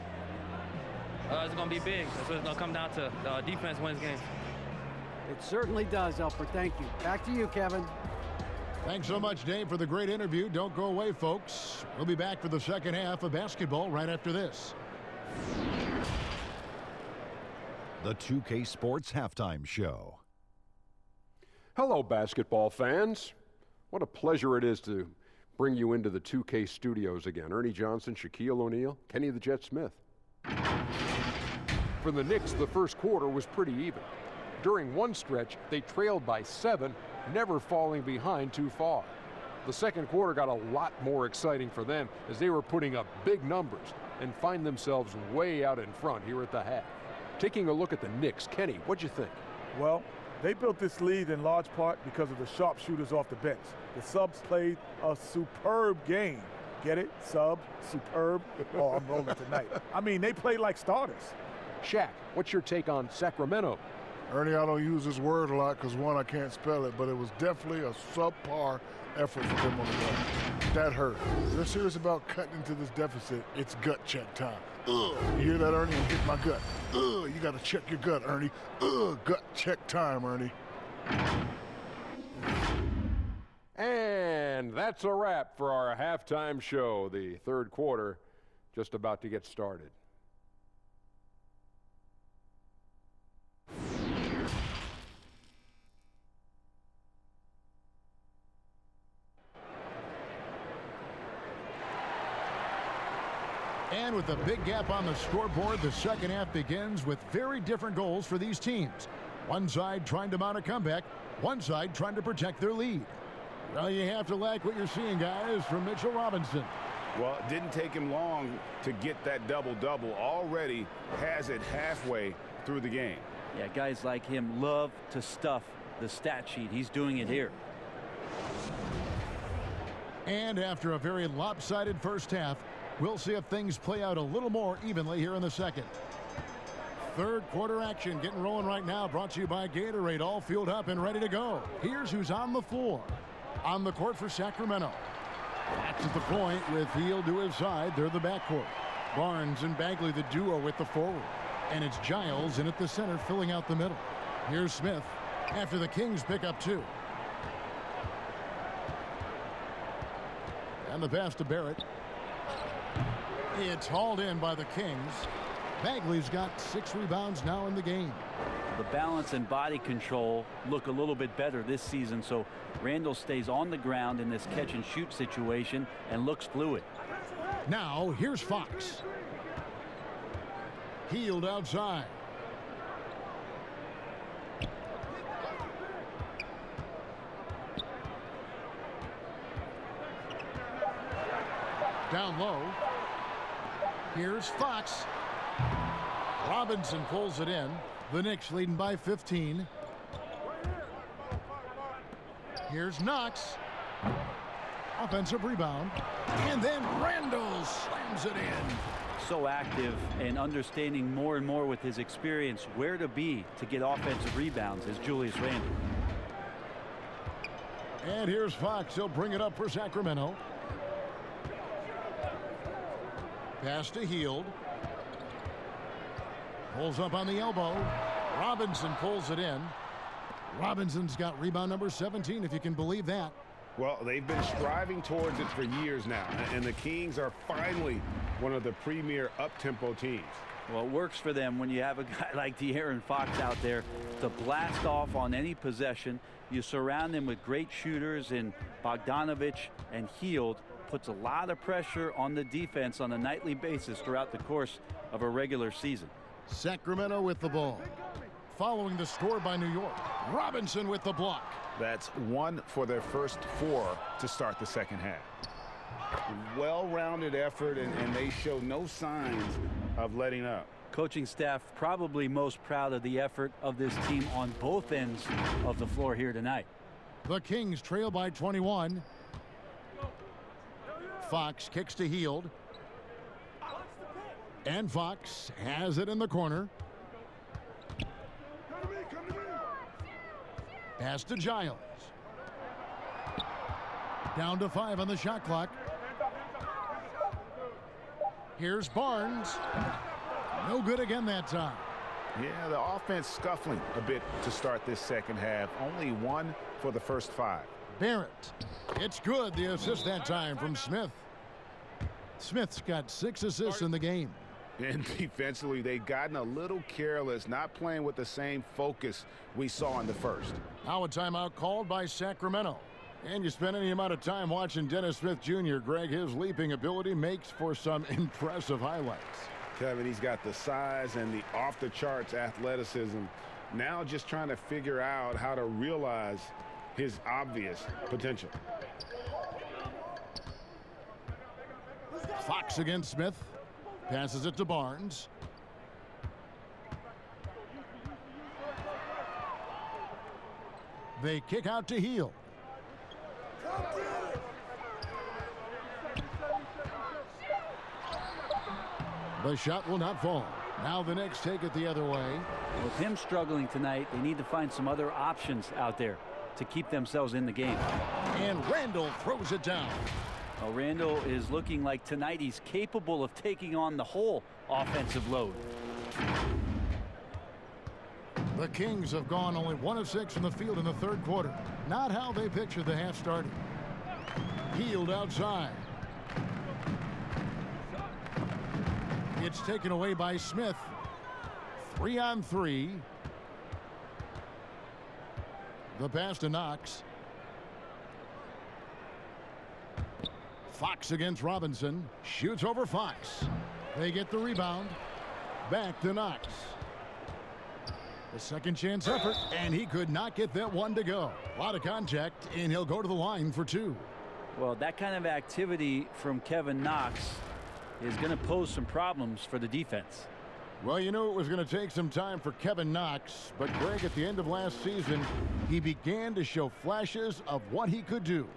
It's going to be big. That's what it's going to come down to. Defense wins games. It certainly does, Alfred. Thank you. Back to you, Kevin. Thanks so much, Dave, for the great interview. Don't go away, folks. We'll be back for the second half of basketball right after this. The 2K Sports Halftime Show. Hello, basketball fans. What a pleasure it is to bring you into the 2K studios again. Ernie Johnson, Shaquille O'Neal, Kenny the Jet Smith. For the Knicks, the first quarter was pretty even. During one stretch, they trailed by 7, never falling behind too far. The second quarter got a lot more exciting for them as they were putting up big numbers and find themselves way out in front here at the half. Taking a look at the Knicks, Kenny, what'd you think? Well, they built this lead in large part because of the sharpshooters off the bench. The subs played a superb game. Get it? Sub, superb. Oh, I'm rolling tonight. I mean, they played like starters. Shaq, what's your take on Sacramento? Ernie, I don't use this word a lot because, one, I can't spell it, but it was definitely a subpar effort for them on the ground. That hurt. If they're serious about cutting into this deficit, it's gut check time. Ugh. You hear that, Ernie? I'm hitting my gut. Ugh. You got to check your gut, Ernie. Ugh. Gut check time, Ernie. And that's a wrap for our halftime show. The third quarter just about to get started. And with a big gap on the scoreboard, the second half begins with very different goals for these teams. One side trying to mount a comeback, one side trying to protect their lead. Well, you have to like what you're seeing, guys, from Mitchell Robinson. Well, it didn't take him long to get that double-double. Already has it halfway through the game. Yeah, guys like him love to stuff the stat sheet. He's doing it here. And after a very lopsided first half, we'll see if things play out a little more evenly here in the second. Third quarter action getting rolling right now, brought to you by Gatorade, all fueled up and ready to go. Here's who's on the floor. On the court for Sacramento. That's at the point with Hield to his side. They're the backcourt. Barnes and Bagley, the duo with the forward. And it's Giles in at the center, filling out the middle. Here's Smith after the Kings pick up 2. And the pass to Barrett. It's hauled in by the Kings. Bagley's got 6 rebounds now in the game. The balance and body control look a little bit better this season, so Randall stays on the ground in this catch and shoot situation and looks fluid. Now here's Fox. Hield outside. Down low. Here's Fox. Robinson pulls it in. The Knicks leading by 15. Here's Knox. Offensive rebound. And then Randall slams it in. So active and understanding more and more with his experience where to be to get offensive rebounds is Julius Randle. And here's Fox. He'll bring it up for Sacramento. Pass to Hield. Pulls up on the elbow. Robinson pulls it in. Robinson's got rebound number 17, if you can believe that. Well, they've been striving towards it for years now, and the Kings are finally one of the premier up-tempo teams. Well, it works for them when you have a guy like De'Aaron Fox out there to blast off on any possession. You surround him with great shooters in Bogdanovich and Hield. Puts a lot of pressure on the defense on a nightly basis throughout the course of a regular season. Sacramento with the ball. following the score by New York. Robinson with the block. That's 1 for their first 4 to start the second half. Well-rounded effort, and they show no signs of letting up. Coaching staff probably most proud of the effort of this team on both ends of the floor here tonight. The Kings trail by 21. Fox kicks to Hield. And Fox has it in the corner. Pass to Giles. Down to 5 on the shot clock. Here's Barnes. No good again that time. Yeah, the offense scuffling a bit to start this second half. Only 1 for the first 5. Barrett. It's good. The assist that time from Smith. Smith's got 6 assists in the game. And defensively, they've gotten a little careless, not playing with the same focus we saw in the first. Now a timeout called by Sacramento. And you spend any amount of time watching Dennis Smith Jr., Greg, his leaping ability makes for some impressive highlights. Kevin, he's got the size and the off-the-charts athleticism. Now just trying to figure out how to realize his obvious potential. Fox against Smith. Passes it to Barnes. They kick out to Hield. The shot will not fall. Now the Knicks take it the other way. With him struggling tonight, they need to find some other options out there to keep themselves in the game. And Randall throws it down. Well, Randall is looking like tonight he's capable of taking on the whole offensive load. The Kings have gone only 1 of 6 from the field in the third quarter. Not how they pictured the half started. Hield outside. It's taken away by Smith. 3-on-3. The pass to Knox. Fox against Robinson. Shoots over Fox. They get the rebound. Back to Knox. The second chance effort, and he could not get that one to go. A lot of contact, and he'll go to the line for 2. Well, that kind of activity from Kevin Knox is going to pose some problems for the defense. Well, you knew it was going to take some time for Kevin Knox, but Greg, at the end of last season, he began to show flashes of what he could do.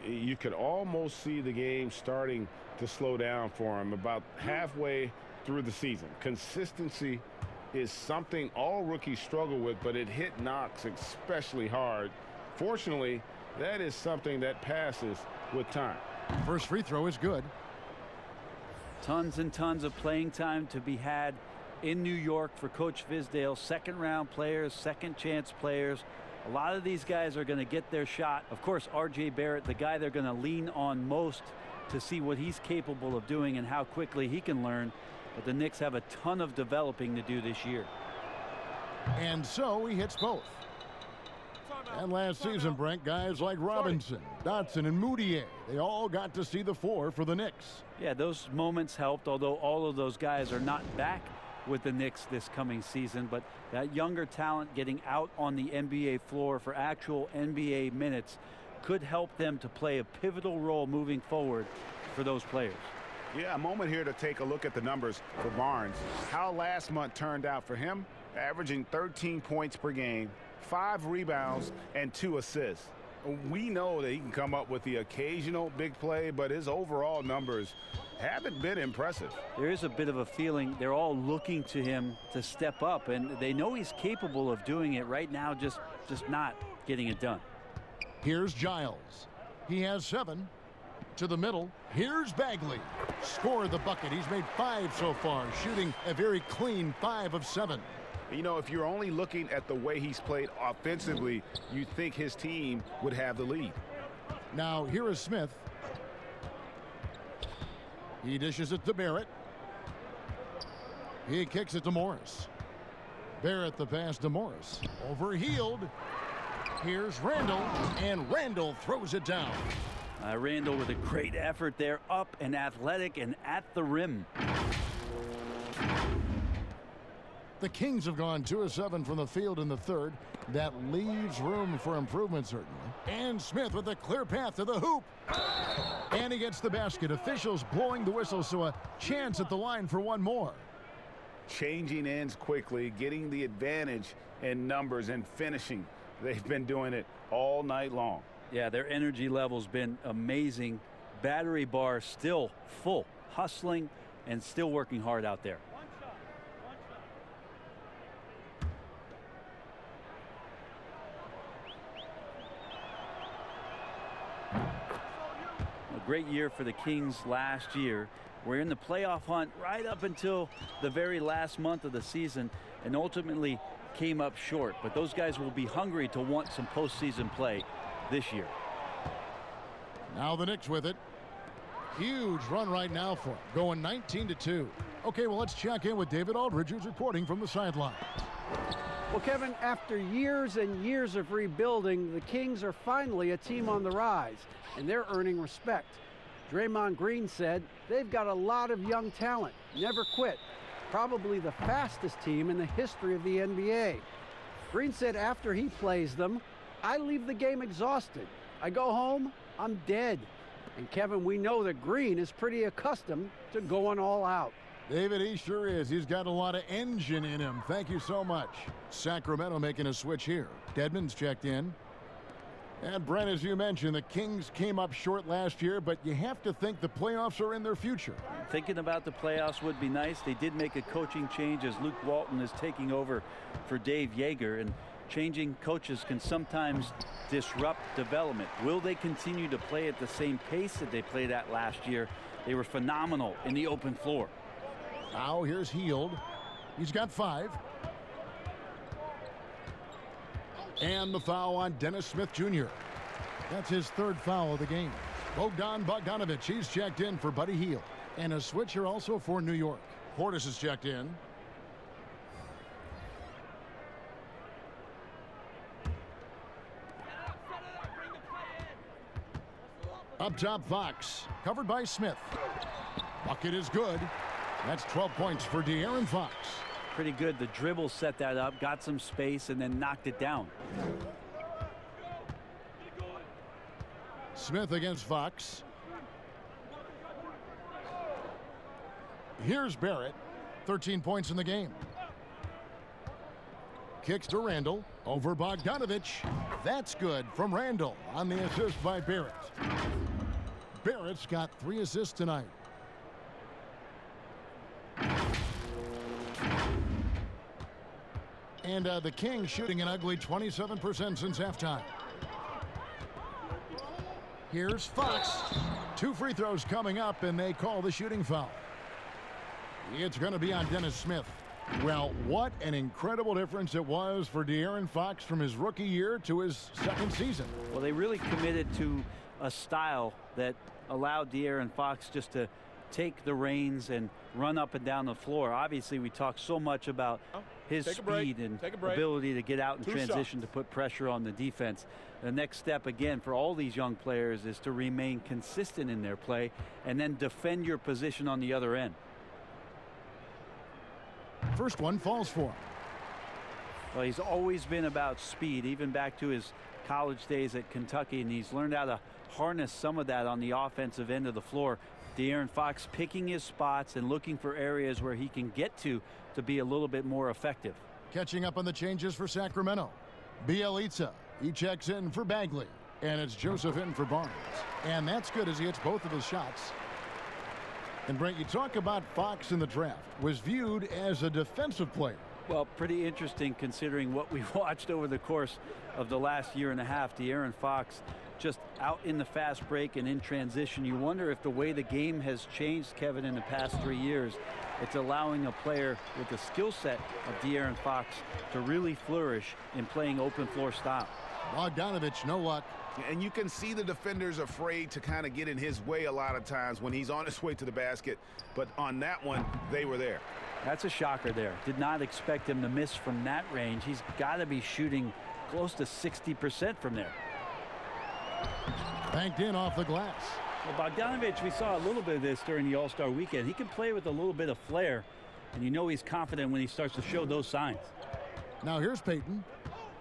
You could almost see the game starting to slow down for him about halfway through the season. Consistency is something all rookies struggle with, but it hit Knox especially hard. Fortunately, that is something that passes with time. First free throw is good. Tons and tons of playing time to be had in New York for Coach Fizdale. Second round players, second chance players. A lot of these guys are going to get their shot. Of course, R.J. Barrett, the guy they're going to lean on most to see what he's capable of doing and how quickly he can learn. But the Knicks have a ton of developing to do this year. And so he hits both. And last season, Brent, guys like Robinson, Dotson, and Moutier, they all got to see the 4 for the Knicks. Yeah, those moments helped, although all of those guys are not back with the Knicks this coming season. But that younger talent getting out on the NBA floor for actual NBA minutes could help them to play a pivotal role moving forward for those players. Yeah, a moment here to take a look at the numbers for Barnes. How last month turned out for him, averaging 13 points per game, 5 rebounds, and 2 assists. We know that he can come up with the occasional big play, but his overall numbers haven't been impressive. There is a bit of a feeling they're all looking to him to step up, and they know he's capable of doing it right now, just not getting it done. Here's Giles. He has 7. To the middle. Here's Bagley. Scored the bucket. He's made 5 so far, shooting a very clean 5 of 7. You know, if you're only looking at the way he's played offensively, you'd think his team would have the lead. Now, here is Smith. He dishes it to Barrett. He kicks it to Morris. Barrett the pass to Morris. Over Hield. Here's Randall, and Randall throws it down. Randall with a great effort there, up and athletic and at the rim. The Kings have gone 2 of 7 from the field in the third. That leaves room for improvement, certainly. And Smith with a clear path to the hoop. And he gets the basket. Officials blowing the whistle, so a chance at the line for one more. Changing ends quickly, getting the advantage in numbers and finishing. They've been doing it all night long. Yeah, their energy level's been amazing. Battery bar still full, hustling and still working hard out there. A great year for the Kings last year. We're in the playoff hunt right up until the very last month of the season and ultimately came up short. But those guys will be hungry to want some postseason play this year. Now the Knicks with it. Huge run right now for him, going 19-2. Okay, well, let's check in with David Aldridge, who's reporting from the sideline. Well, Kevin, after years and years of rebuilding, the Kings are finally a team on the rise, and they're earning respect. Draymond Green said they've got a lot of young talent, never quit, probably the fastest team in the history of the NBA. Green said after he plays them, I leave the game exhausted. I go home, I'm dead. And Kevin, we know that Green is pretty accustomed to going all out. David, he sure is. He's got a lot of engine in him. Thank you so much. Sacramento making a switch here. Dedmon's checked in. And Brent, as you mentioned, the Kings came up short last year, but you have to think the playoffs are in their future. Thinking about the playoffs would be nice. They did make a coaching change as Luke Walton is taking over for Dave Yeager, and changing coaches can sometimes disrupt development. Will they continue to play at the same pace that they played at last year? They were phenomenal in the open floor. Now here's Hield. He's got 5. And the foul on Dennis Smith Jr. That's his 3rd foul of the game. Bogdanovich, he's checked in for Buddy Hield. And a switch here also for New York. Portis is checked in. Up top, Fox. Covered by Smith. Bucket is good. That's 12 points for De'Aaron Fox. Pretty good. The dribble set that up, got some space, and then knocked it down. Smith against Fox. Here's Barrett. 13 points in the game. Kicks to Randall. Over Bogdanovich. That's good from Randall on the assist by Barrett. Barrett's got 3 assists tonight. And the Kings shooting an ugly 27% since halftime. Here's Fox. 2 free throws coming up, and they call the shooting foul. It's going to be on Dennis Smith. Well, what an incredible difference it was for De'Aaron Fox from his rookie year to his 2nd season. Well, they really committed to a style that allowed De'Aaron Fox just to take the reins and run up and down the floor. Obviously, we talk so much about his speed and ability to get out in transition to put pressure on the defense. The next step, again, for all these young players is to remain consistent in their play and then defend your position on the other end. First one falls for him. Well, he's always been about speed, even back to his college days at Kentucky, and he's learned how to harness some of that on the offensive end of the floor. De'Aaron Fox picking his spots and looking for areas where he can get to be a little bit more effective. Catching up on the changes for Sacramento. Bjelica, he checks in for Bagley, and it's Joseph in for Barnes. And that's good as he hits both of his shots. And Brent, you talk about Fox in the draft, was viewed as a defensive player. Well, pretty interesting considering what we've watched over the course of the last year and a half. De'Aaron Fox just out in the fast break and in transition. You wonder if the way the game has changed, Kevin, in the past 3 years, it's allowing a player with the skill set of De'Aaron Fox to really flourish in playing open floor style. Bogdanovich, no luck. And you can see the defenders afraid to kind of get in his way a lot of times when he's on his way to the basket. But on that one, they were there. That's a shocker there. Did not expect him to miss from that range. He's got to be shooting close to 60% from there. Banked in off the glass. Well, Bogdanovich, we saw a little bit of this during the All-Star weekend. He can play with a little bit of flair, And you know he's confident when he starts to show those signs. Now here's Payton.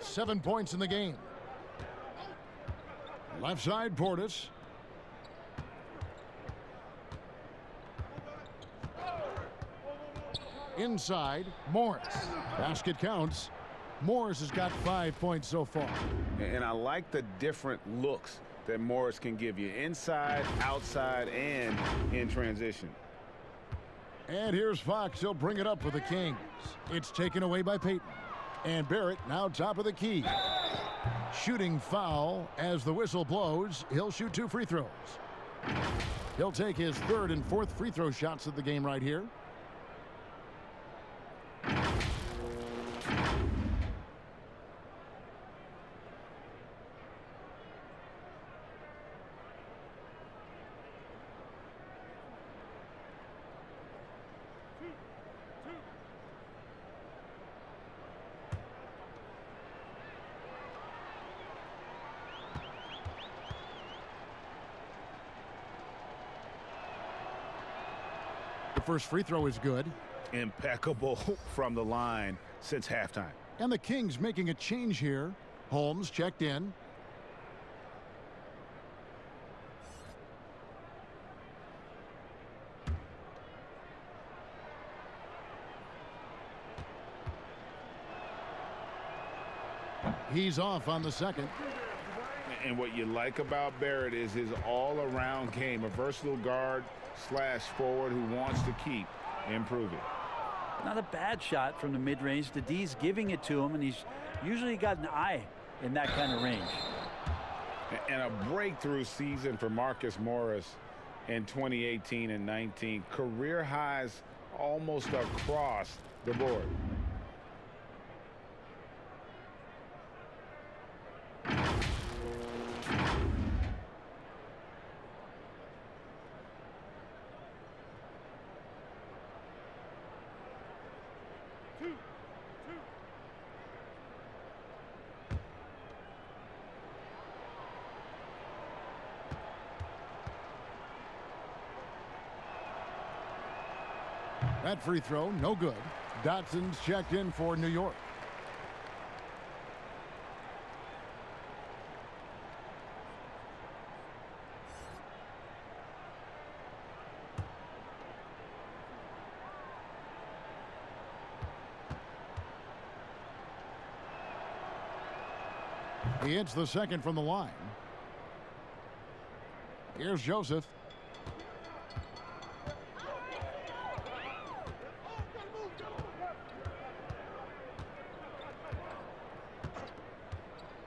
7 points in the game. Left side, Portis. Inside, Morris. Basket counts. Morris has got 5 points so far. And I like the different looks that Morris can give you. Inside, outside, and in transition. And here's Fox. He'll bring it up for the Kings. It's taken away by Payton. And Barrett now top of the key. Shooting foul as the whistle blows. He'll shoot 2 free throws. He'll take his 3rd and 4th free throw shots of the game right here. The first free throw is good. Impeccable from the line since halftime. And the Kings making a change here. Holmes checked in. He's off on the second. And what you like about Barrett is his all-around game, a versatile guard / forward who wants to keep improving. Not a bad shot from the mid-range. The D's giving it to him, and he's usually got an eye in that kind of range. And a breakthrough season for Marcus Morris in 2018 and 19. Career highs almost across the board. That free throw, no good. Dotson's checked in for New York. He hits the second from the line. Here's Joseph.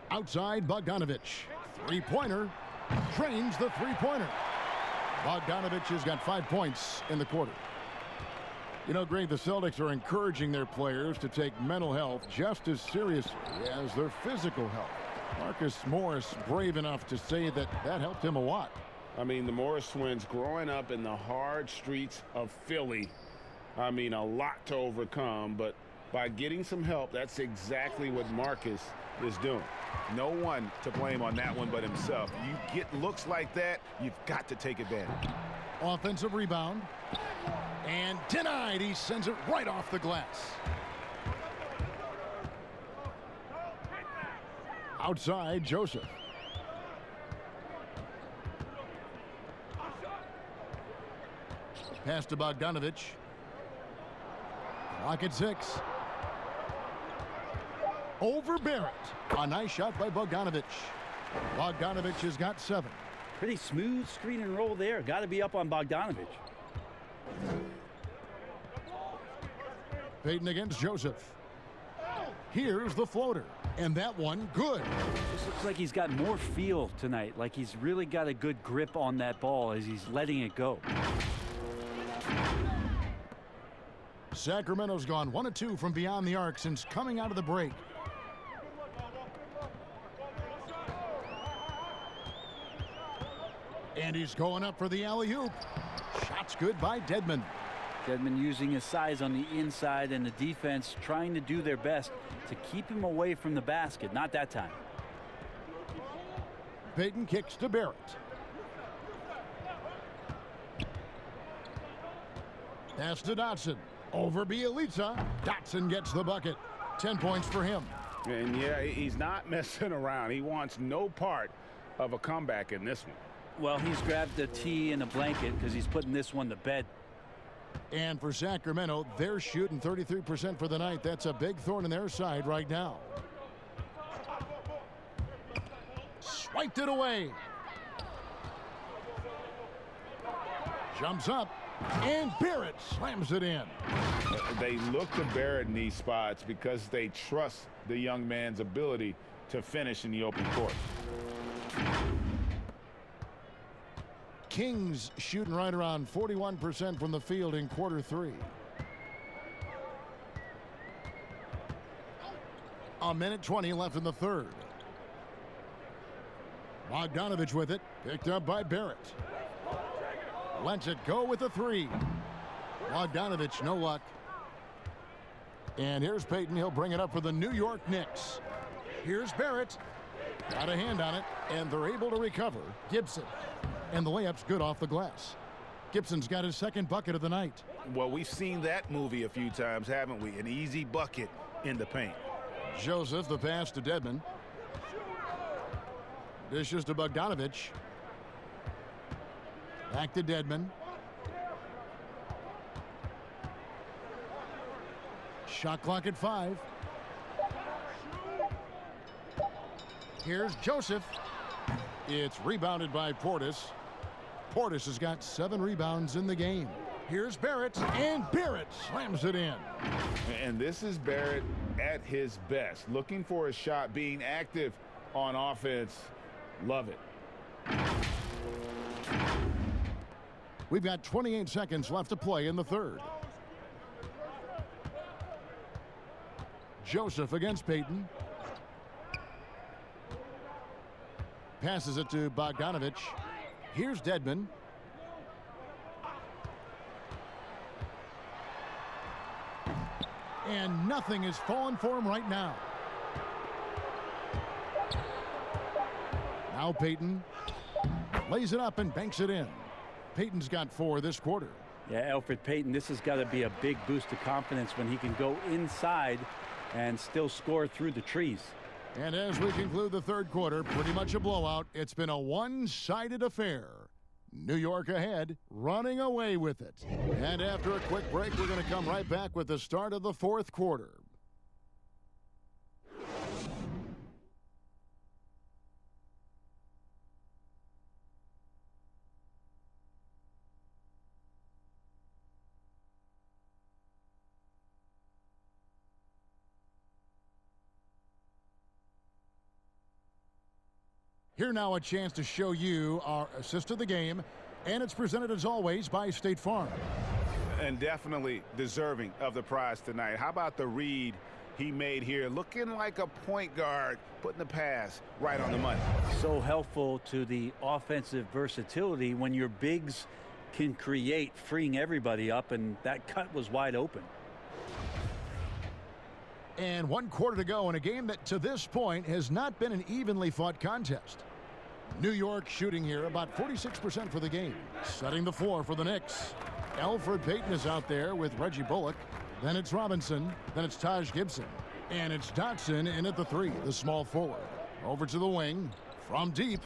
Outside, Bogdanovich. Three-pointer. Drains the three-pointer. Bogdanovich has got 5 points in the quarter. You know, Greg, the Celtics are encouraging their players to take mental health just as seriously as their physical health. Marcus Morris brave enough to say that helped him a lot. I mean, the Morris twins growing up in the hard streets of Philly. I mean, a lot to overcome, but by getting some help, that's exactly what Marcus is doing. No one to blame on that one but himself. You get looks like that, you've got to take advantage. Offensive rebound. And denied. He sends it right off the glass. Outside, Joseph. Pass to Bogdanovich. Clock at 6. Over Barrett. A nice shot by Bogdanovich. Bogdanovich has got 7. Pretty smooth screen and roll there. Got to be up on Bogdanovich. Payton against Joseph. Here's the floater. And that one, good. Just looks like he's got more feel tonight. Like he's really got a good grip on that ball as he's letting it go. Sacramento's gone 1 of 2 from beyond the arc since coming out of the break. And he's going up for the alley-oop. Shot's good by Dedmon. Dedmon using his size on the inside and the defense trying to do their best to keep him away from the basket. Not that time. Payton kicks to Barrett. Pass to Dotson. Over Bielitsa. Dotson gets the bucket. 10 points for him. And yeah, he's not messing around. He wants no part of a comeback in this one. Well, he's grabbed a tee and a blanket because he's putting this one to bed. And for Sacramento, they're shooting 33% for the night. That's a big thorn in their side right now. Swiped it away. Jumps up. And Barrett slams it in. They look to Barrett in these spots because they trust the young man's ability to finish in the open court. Kings shooting right around 41% from the field in quarter 3. A minute 20 left in the third. Bogdanovich with it. Picked up by Barrett. Lets it go with the 3. Bogdanovich, no luck. And here's Payton. He'll bring it up for the New York Knicks. Here's Barrett. Got a hand on it, and they're able to recover. Gibson. And the layup's good off the glass. Gibson's got his second bucket of the night. Well, we've seen that movie a few times, haven't we? An easy bucket in the paint. Joseph, the pass to Dedmon. Dishes to Bogdanovich. Back to Dedmon. Shot clock at 5. Here's Joseph. It's rebounded by Portis. Portis has got 7 rebounds in the game. Here's Barrett, and Barrett slams it in. And this is Barrett at his best, looking for a shot, being active on offense. Love it. We've got 28 seconds left to play in the third. Joseph against Payton. Passes it to Bogdanovich. Here's Dedmon. And nothing is falling for him right now. Now Payton lays it up and banks it in. Payton's got 4 this quarter. Yeah, Elfrid Payton, this has got to be a big boost of confidence when he can go inside and still score through the trees. And as we conclude the third quarter, pretty much a blowout. It's been a one-sided affair. New York ahead, running away with it. And after a quick break, we're going to come right back with the start of the fourth quarter. Here now a chance to show you our assist of the game, and it's presented as always by State Farm. And definitely deserving of the prize tonight. How about the read he made here? Looking like a point guard, putting the pass right on the money. So helpful to the offensive versatility when your bigs can create, freeing everybody up, and that cut was wide open. And 1 quarter to go in a game that to this point has not been an evenly fought contest. New York shooting here about 46% for the game. Setting the floor for the Knicks. Elfrid Payton is out there with Reggie Bullock. Then it's Robinson. Then it's Taj Gibson. And it's Dotson in at the 3, the small forward. Over to the wing. From deep.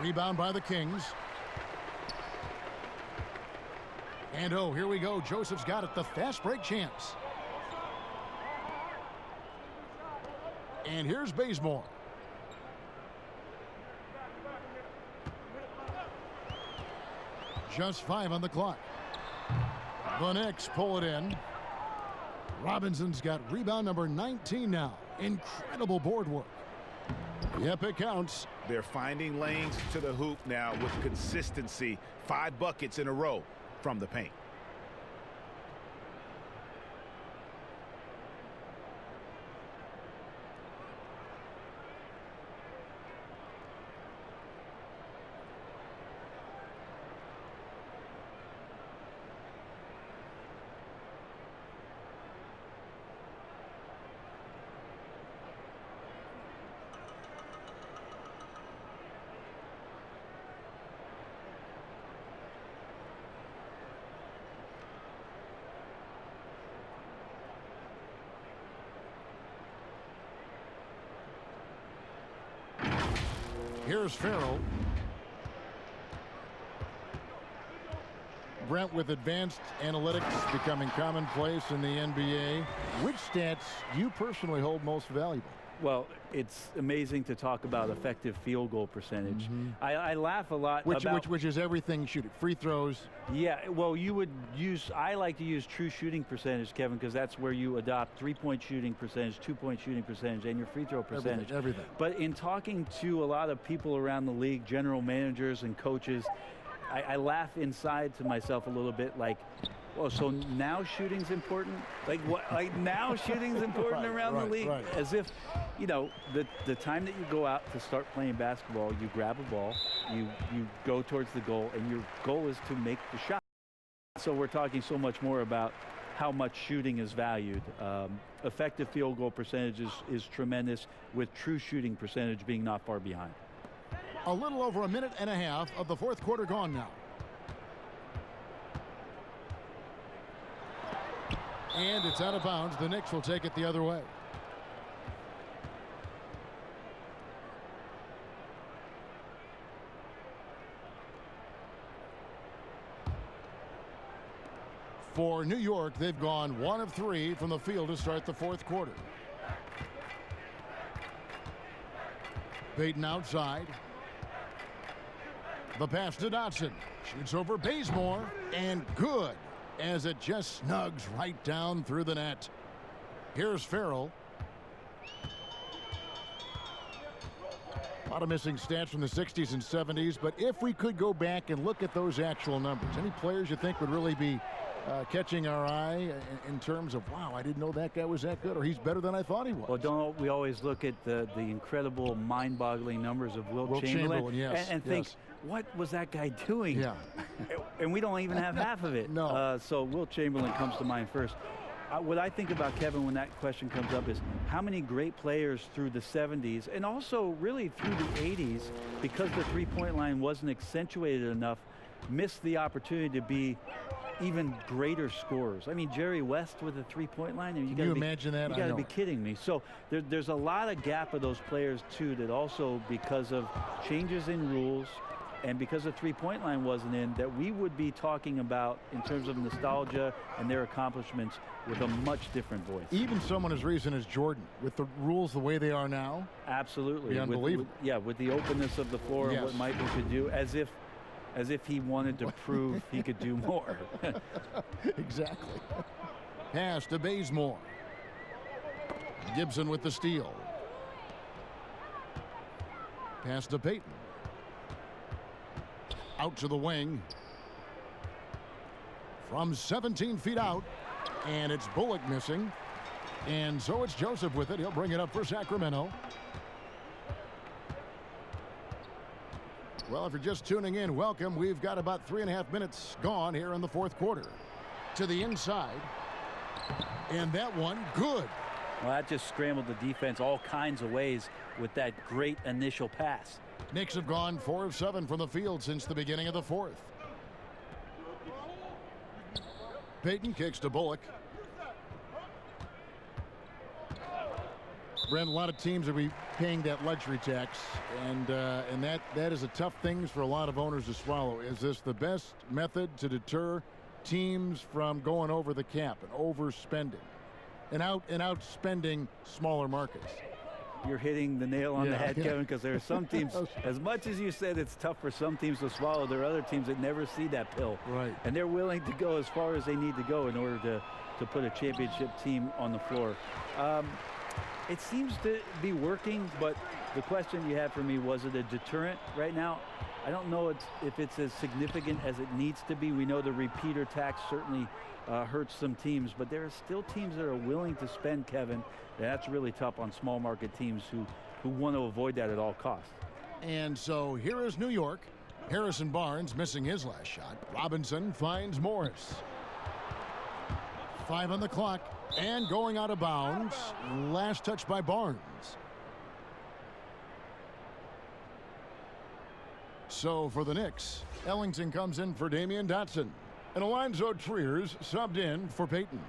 Rebound by the Kings. And oh, here we go. Joseph's got it. The fast break chance. And here's Bazemore. Just 5 on the clock. The Knicks pull it in. Robinson's got rebound number 19 now. Incredible board work. Yep, it counts. They're finding lanes to the hoop now with consistency. 5 buckets in a row from the paint. Here's Farrell. Brent, with advanced analytics becoming commonplace in the NBA, which stats do you personally hold most valuable? Well, it's amazing to talk about effective field goal percentage. I laugh a lot about... Which is everything shooting. Free throws. Yeah, well, I like to use true shooting percentage, Kevin, because that's where you adopt three-point shooting percentage, two-point shooting percentage, and your free throw percentage. Everything. But in talking to a lot of people around the league, general managers and coaches, I laugh inside to myself a little bit like, oh, so now shooting's important? Like what? Like now shooting's important around the league? Right. As if, you know, the time that you go out to start playing basketball, you grab a ball, you go towards the goal, and your goal is to make the shot. So we're talking so much more about how much shooting is valued. Effective field goal percentage is tremendous, with true shooting percentage being not far behind. A little over a minute and a half of the fourth quarter gone now. And it's out of bounds. The Knicks will take it the other way. For New York, they've gone 1 of 3 from the field to start the fourth quarter. Payton outside. The pass to Dotson. Shoots over Bazemore. And good, as it just snugs right down through the net. Here's Farrell. A lot of missing stats from the 60s and 70s, but if we could go back and look at those actual numbers, any players you think would really be catching our eye in terms of, wow, I didn't know that guy was that good, or he's better than I thought he was? Well, don't we always look at the incredible, mind-boggling numbers of Wilt Chamberlain yes, and think, what was that guy doing? Yeah. And we don't even have half of it. No. So Wilt Chamberlain comes to mind first. What I think about, Kevin, when that question comes up is how many great players through the 70s and also really through the 80s, because the three-point line wasn't accentuated enough, missed the opportunity to be even greater scorers. I mean, Jerry West with a three-point line. Can you imagine that? You got to be kidding me. So there's a lot of gap of those players, too, that also, because of changes in rules and because the three-point line wasn't in, that we would be talking about in terms of nostalgia and their accomplishments with a much different voice. Even someone as recent as Jordan, with the rules the way they are now. Absolutely. Unbelievable. With the openness of the floor and what Michael could do, as if he wanted to prove he could do more. Exactly. Pass to Bazemore. Gibson with the steal. Pass to Payton. Out to the wing. From 17 feet out. And it's Bullock missing. And so it's Joseph with it. He'll bring it up for Sacramento. Well, if you're just tuning in, welcome. We've got about 3.5 minutes gone here in the fourth quarter. To the inside. And that one, good. Well, that just scrambled the defense all kinds of ways with that great initial pass. Knicks have gone 4 of 7 from the field since the beginning of the fourth. Payton kicks to Bullock. Brent, a lot of teams will be paying that luxury tax, and that is a tough thing for a lot of owners to swallow. Is this the best method to deter teams from going over the cap and overspending and outspending smaller markets? You're hitting the nail on the head, Kevin, because there are some teams, as much as you said it's tough for some teams to swallow, there are other teams that never see that pill. Right. And they're willing to go as far as they need to go in order to put a championship team on the floor. It seems to be working, but the question you had for me, was it a deterrent right now? I don't know if it's as significant as it needs to be. We know the repeater tax certainly hurts some teams, but there are still teams that are willing to spend, Kevin. That's really tough on small market teams who want to avoid that at all costs. And so here is New York. Harrison Barnes missing his last shot. Robinson finds Morris. 5 on the clock and going out of bounds. Last touch by Barnes. So for the Knicks, Ellington comes in for Damian Dotson. And Alonzo Triers subbed in for Payton.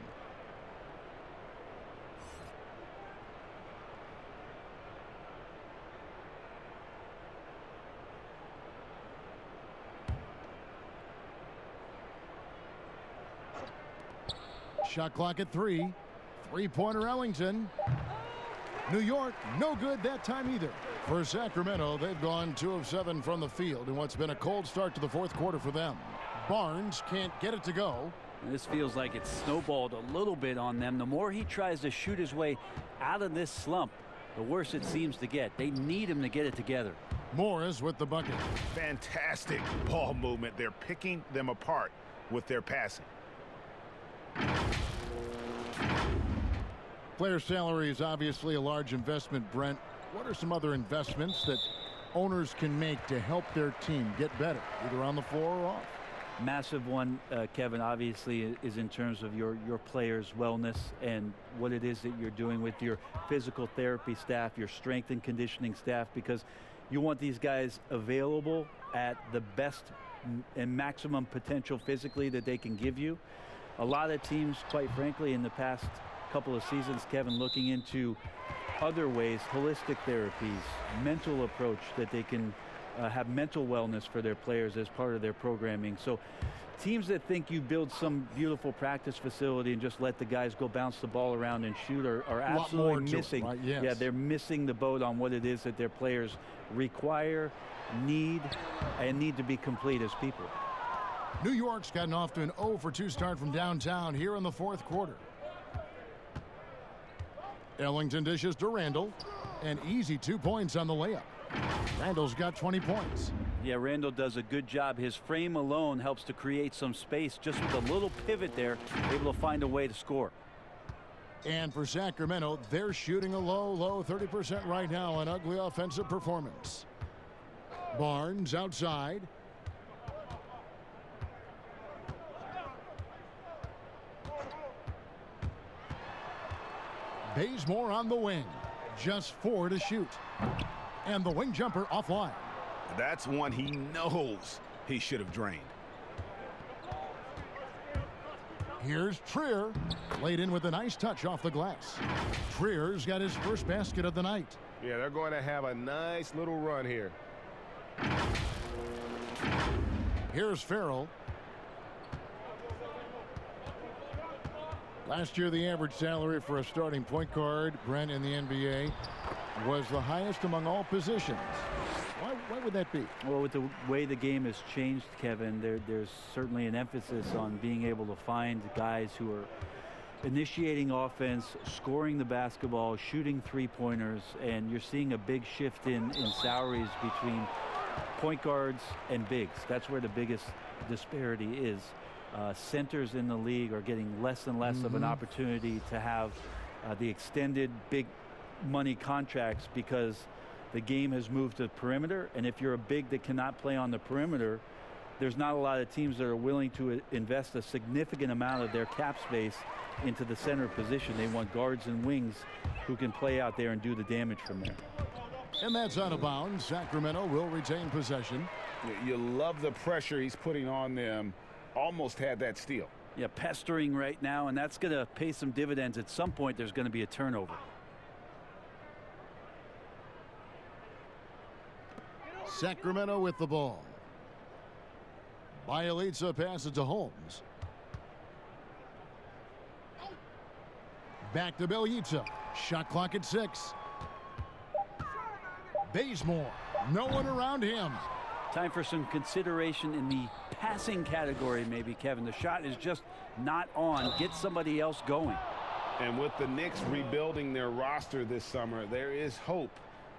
Shot clock at 3. Three-pointer Ellington. New York, no good that time either. For Sacramento, they've gone 2 of 7 from the field in what's been a cold start to the fourth quarter for them. Barnes can't get it to go. This feels like it's snowballed a little bit on them. The more he tries to shoot his way out of this slump, the worse it seems to get. They need him to get it together. Morris with the bucket. Fantastic ball movement. They're picking them apart with their passing. Player salary is obviously a large investment, Brent. What are some other investments that owners can make to help their team get better, either on the floor or off? Massive one, Kevin, obviously, is in terms of your players' wellness and what it is that you're doing with your physical therapy staff, your strength and conditioning staff, because you want these guys available at the best and maximum potential physically that they can give you. A lot of teams, quite frankly, in the past couple of seasons, Kevin, looking into other ways, holistic therapies, mental approach that they can have mental wellness for their players as part of their programming. So teams that think you build some beautiful practice facility and just let the guys go bounce the ball around and shoot are absolutely missing. Right? Yes. Yeah, they're missing the boat on what it is that their players require, need to be complete as people. New York's gotten off to an 0 for 2 start from downtown here in the fourth quarter. Ellington dishes to Randall. An easy 2 points on the layup. Randall's got 20 points. Yeah, Randall does a good job. His frame alone helps to create some space. Just with a little pivot there, able to find a way to score. And for Sacramento, they're shooting a low 30% right now. An ugly offensive performance. Barnes outside. Bazemore on the wing. Just 4 to shoot. And the wing jumper offline. That's one he knows he should have drained. Here's Trier. Laid in with a nice touch off the glass. Trier's got his first basket of the night. Yeah, they're going to have a nice little run here. Here's Farrell. Last year, the average salary for a starting point guard, Brent, in the NBA, was the highest among all positions. Why would that be? Well, with the way the game has changed, Kevin, there's certainly an emphasis on being able to find guys who are initiating offense, scoring the basketball, shooting three-pointers, and you're seeing a big shift in salaries between point guards and bigs. That's where the biggest disparity is. Centers in the league are getting less and less of an opportunity to have the extended big money contracts because the game has moved to the perimeter, and if you're a big that cannot play on the perimeter, there's not a lot of teams that are willing to invest a significant amount of their cap space into the center position. They want guards and wings who can play out there and do the damage from there. And that's out of bounds. Sacramento will retain possession. You love the pressure he's putting on them. Almost had that steal. Yeah, pestering right now, and that's going to pay some dividends. At some point, there's going to be a turnover. Sacramento with the ball. Bielitsa passes to Holmes. Back to Bielitsa. Shot clock at 6. Bazemore. No one around him. Time for some consideration in the passing category, maybe, Kevin. The shot is just not on. Get somebody else going. And with the Knicks rebuilding their roster this summer, there is hope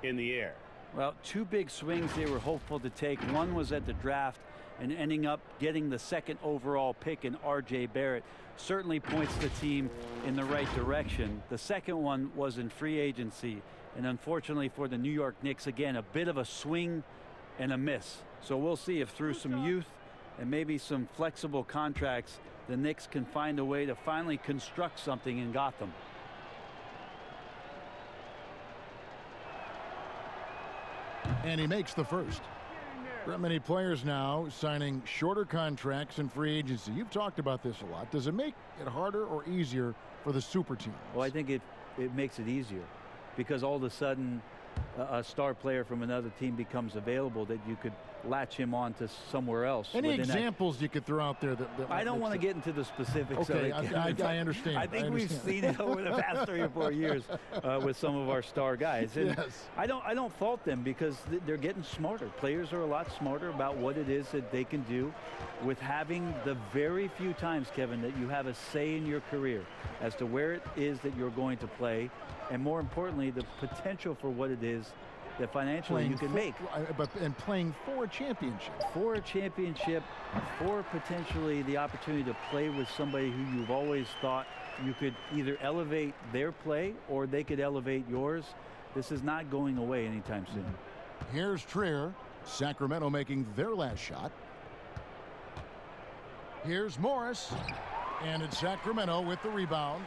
in the air. Well, 2 big swings they were hopeful to take. One was at the draft and ending up getting the 2nd overall pick in R.J. Barrett. Certainly points the team in the right direction. The second one was in free agency. And unfortunately for the New York Knicks, again, a bit of a swing and a miss. So we'll see if through some youth and maybe some flexible contracts, the Knicks can find a way to finally construct something in Gotham. And he makes the first. There are many players now signing shorter contracts in free agency. You've talked about this a lot. Does it make it harder or easier for the super teams? Well, I think it makes it easier because all of a sudden a star player from another team becomes available that you could latch him on to somewhere else. Any examples you could throw out there that I don't want to get into the specifics okay, of it. I understand. I think we've seen it over the past 3 or 4 years with some of our star guys. And yes. I don't fault them because they're getting smarter. Players are a lot smarter about what it is that they can do with having the very few times, Kevin, that you have a say in your career as to where it is that you're going to play, and more importantly, the potential for what it is that financially you can make. And playing for a championship. For a championship, for potentially the opportunity to play with somebody who you've always thought you could either elevate their play or they could elevate yours. This is not going away anytime soon. Here's Trier. Sacramento making their last shot. Here's Morris. And it's Sacramento with the rebound.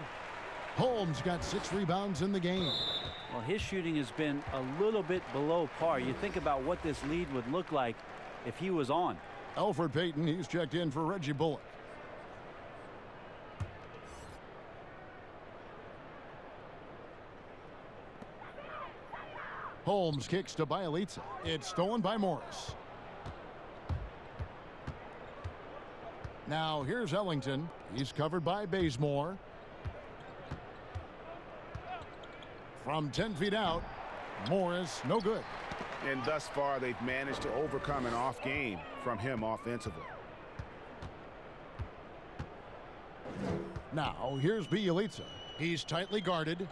Holmes got 6 rebounds in the game. Well, his shooting has been a little bit below par. You think about what this lead would look like if he was on. Elfrid Payton, he's checked in for Reggie Bullock. Holmes kicks to Bielitsa. It's stolen by Morris. Now here's Ellington. He's covered by Bazemore. From 10 feet out, Morris, no good. And thus far, they've managed to overcome an off game from him offensively. Now, here's Bielitsa. He's tightly guarded.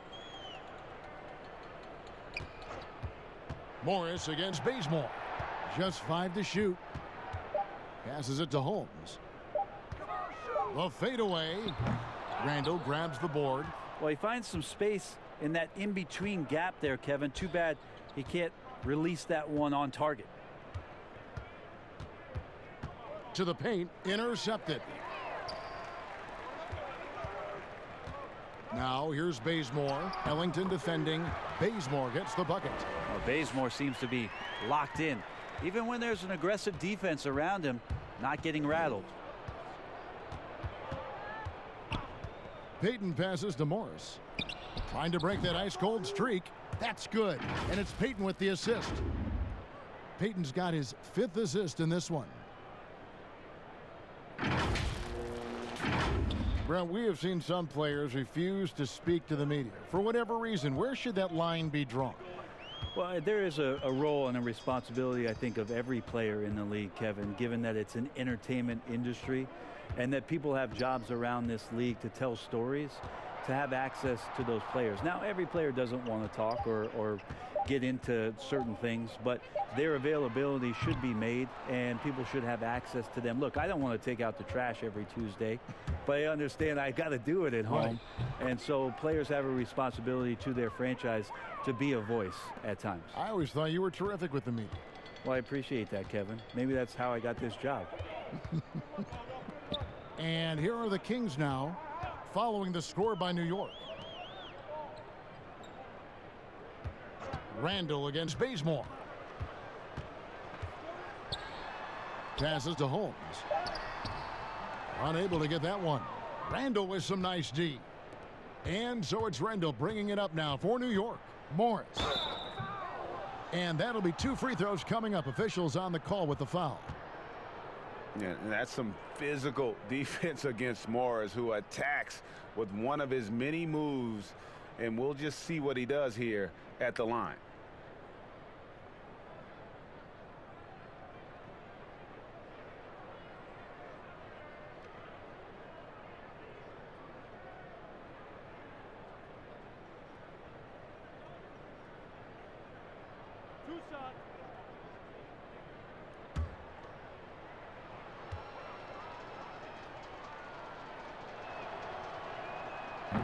Morris against Bazemore. Just 5 to shoot. Passes it to Holmes. The fadeaway. Randall grabs the board. Well, he finds some space in that in-between gap there, Kevin. Too bad he can't release that one on target. To the paint, intercepted. Now here's Bazemore. Ellington defending. Bazemore gets the bucket. Well, Bazemore seems to be locked in. Even when there's an aggressive defense around him, not getting rattled. Payton passes to Morris. Trying to break that ice-cold streak. That's good. And it's Payton with the assist. Payton's got his 5th assist in this one. Brent, we have seen some players refuse to speak to the media. For whatever reason, where should that line be drawn? Well, there is a role and a responsibility, I think, of every player in the league, Kevin, given that it's an entertainment industry and that people have jobs around this league to tell stories, to have access to those players. Now, every player doesn't want to talk or get into certain things, but their availability should be made and people should have access to them. Look, I don't want to take out the trash every Tuesday, but I understand I got to do it at home. Right. And so players have a responsibility to their franchise to be a voice at times. I always thought you were terrific with the media. Well, I appreciate that, Kevin. Maybe that's how I got this job. And here are the Kings now, following the score by New York. Randall against Bazemore. Passes to Holmes. Unable to get that one. Randall with some nice D. And so it's Randall bringing it up now for New York. Morris. And that'll be 2 free throws coming up. Officials on the call with the foul. Yeah, and that's some physical defense against Morris, who attacks with one of his many moves, and we'll just see what he does here at the line.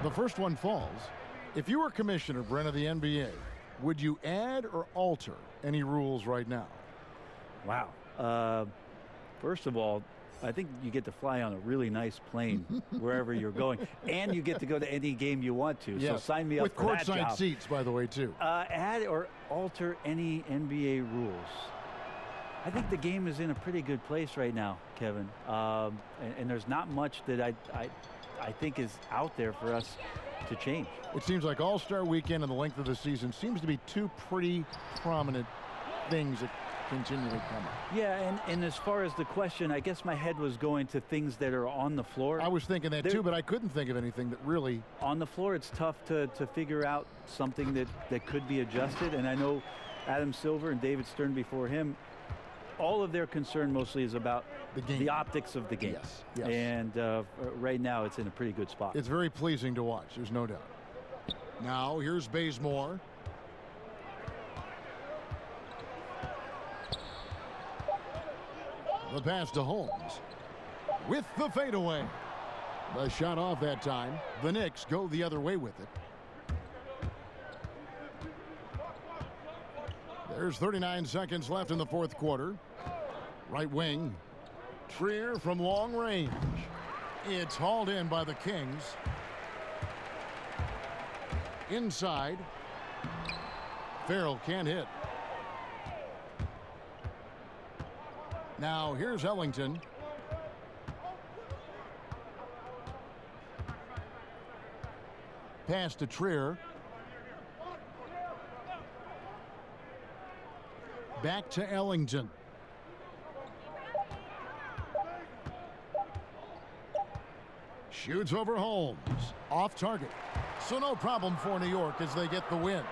The first one falls. If you were commissioner, Brent, of the NBA, would you add or alter any rules right now? Wow. First of all, I think you get to fly on a really nice plane wherever you're going, and you get to go to any game you want to. Yes. So sign me up with for that job. With courtside seats, by the way, too. Add or alter any NBA rules. I think the game is in a pretty good place right now, Kevin. And there's not much that I think is out there for us to change. It seems like All-Star Weekend and the length of the season seems to be 2 pretty prominent things that continually come up. Yeah, and as far as the question, I guess my head was going to things that are on the floor. I was thinking that too, but I couldn't think of anything that really... On the floor, it's tough to figure out something that could be adjusted. And I know Adam Silver and David Stern before him, all of their concern mostly is about the game, the optics of the game. Yes, yes. And right now, it's in a pretty good spot. It's very pleasing to watch, there's no doubt. Now, here's Bazemore. The pass to Holmes with the fadeaway. The shot off that time. The Knicks go the other way with it. There's 39 seconds left in the fourth quarter. Right wing. Trier from long range. It's hauled in by the Kings. Inside. Farrell can't hit. Now here's Ellington. Pass to Trier. Back to Ellington. Shoots over Holmes. Off target. So no problem for New York as they get the win.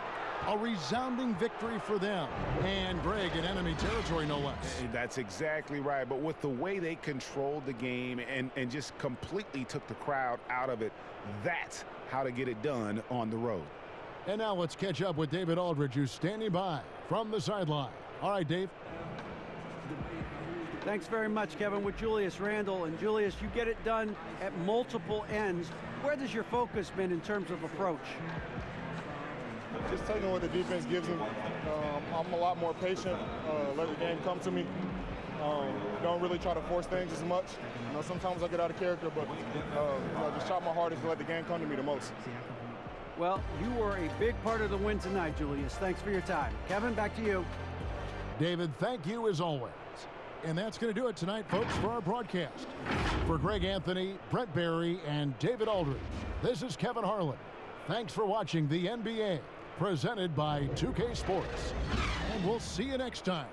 A resounding victory for them. And Greg in enemy territory, no less. That's exactly right. But with the way they controlled the game and just completely took the crowd out of it, that's how to get it done on the road. And now let's catch up with David Aldridge, who's standing by from the sideline. All right, Dave. Thanks very much, Kevin, with Julius Randle. And Julius, you get it done at multiple ends. Where does your focus been in terms of approach? Just taking what the defense gives them. I'm a lot more patient, let the game come to me. Don't really try to force things as much. Sometimes I get out of character, but just try my hardest to let the game come to me the most. Well, you were a big part of the win tonight, Julius. Thanks for your time. Kevin, back to you. David, thank you as always. And that's going to do it tonight, folks, for our broadcast. For Greg Anthony, Brett Barry, and David Aldridge, this is Kevin Harlan. Thanks for watching the NBA, presented by 2K Sports. And we'll see you next time.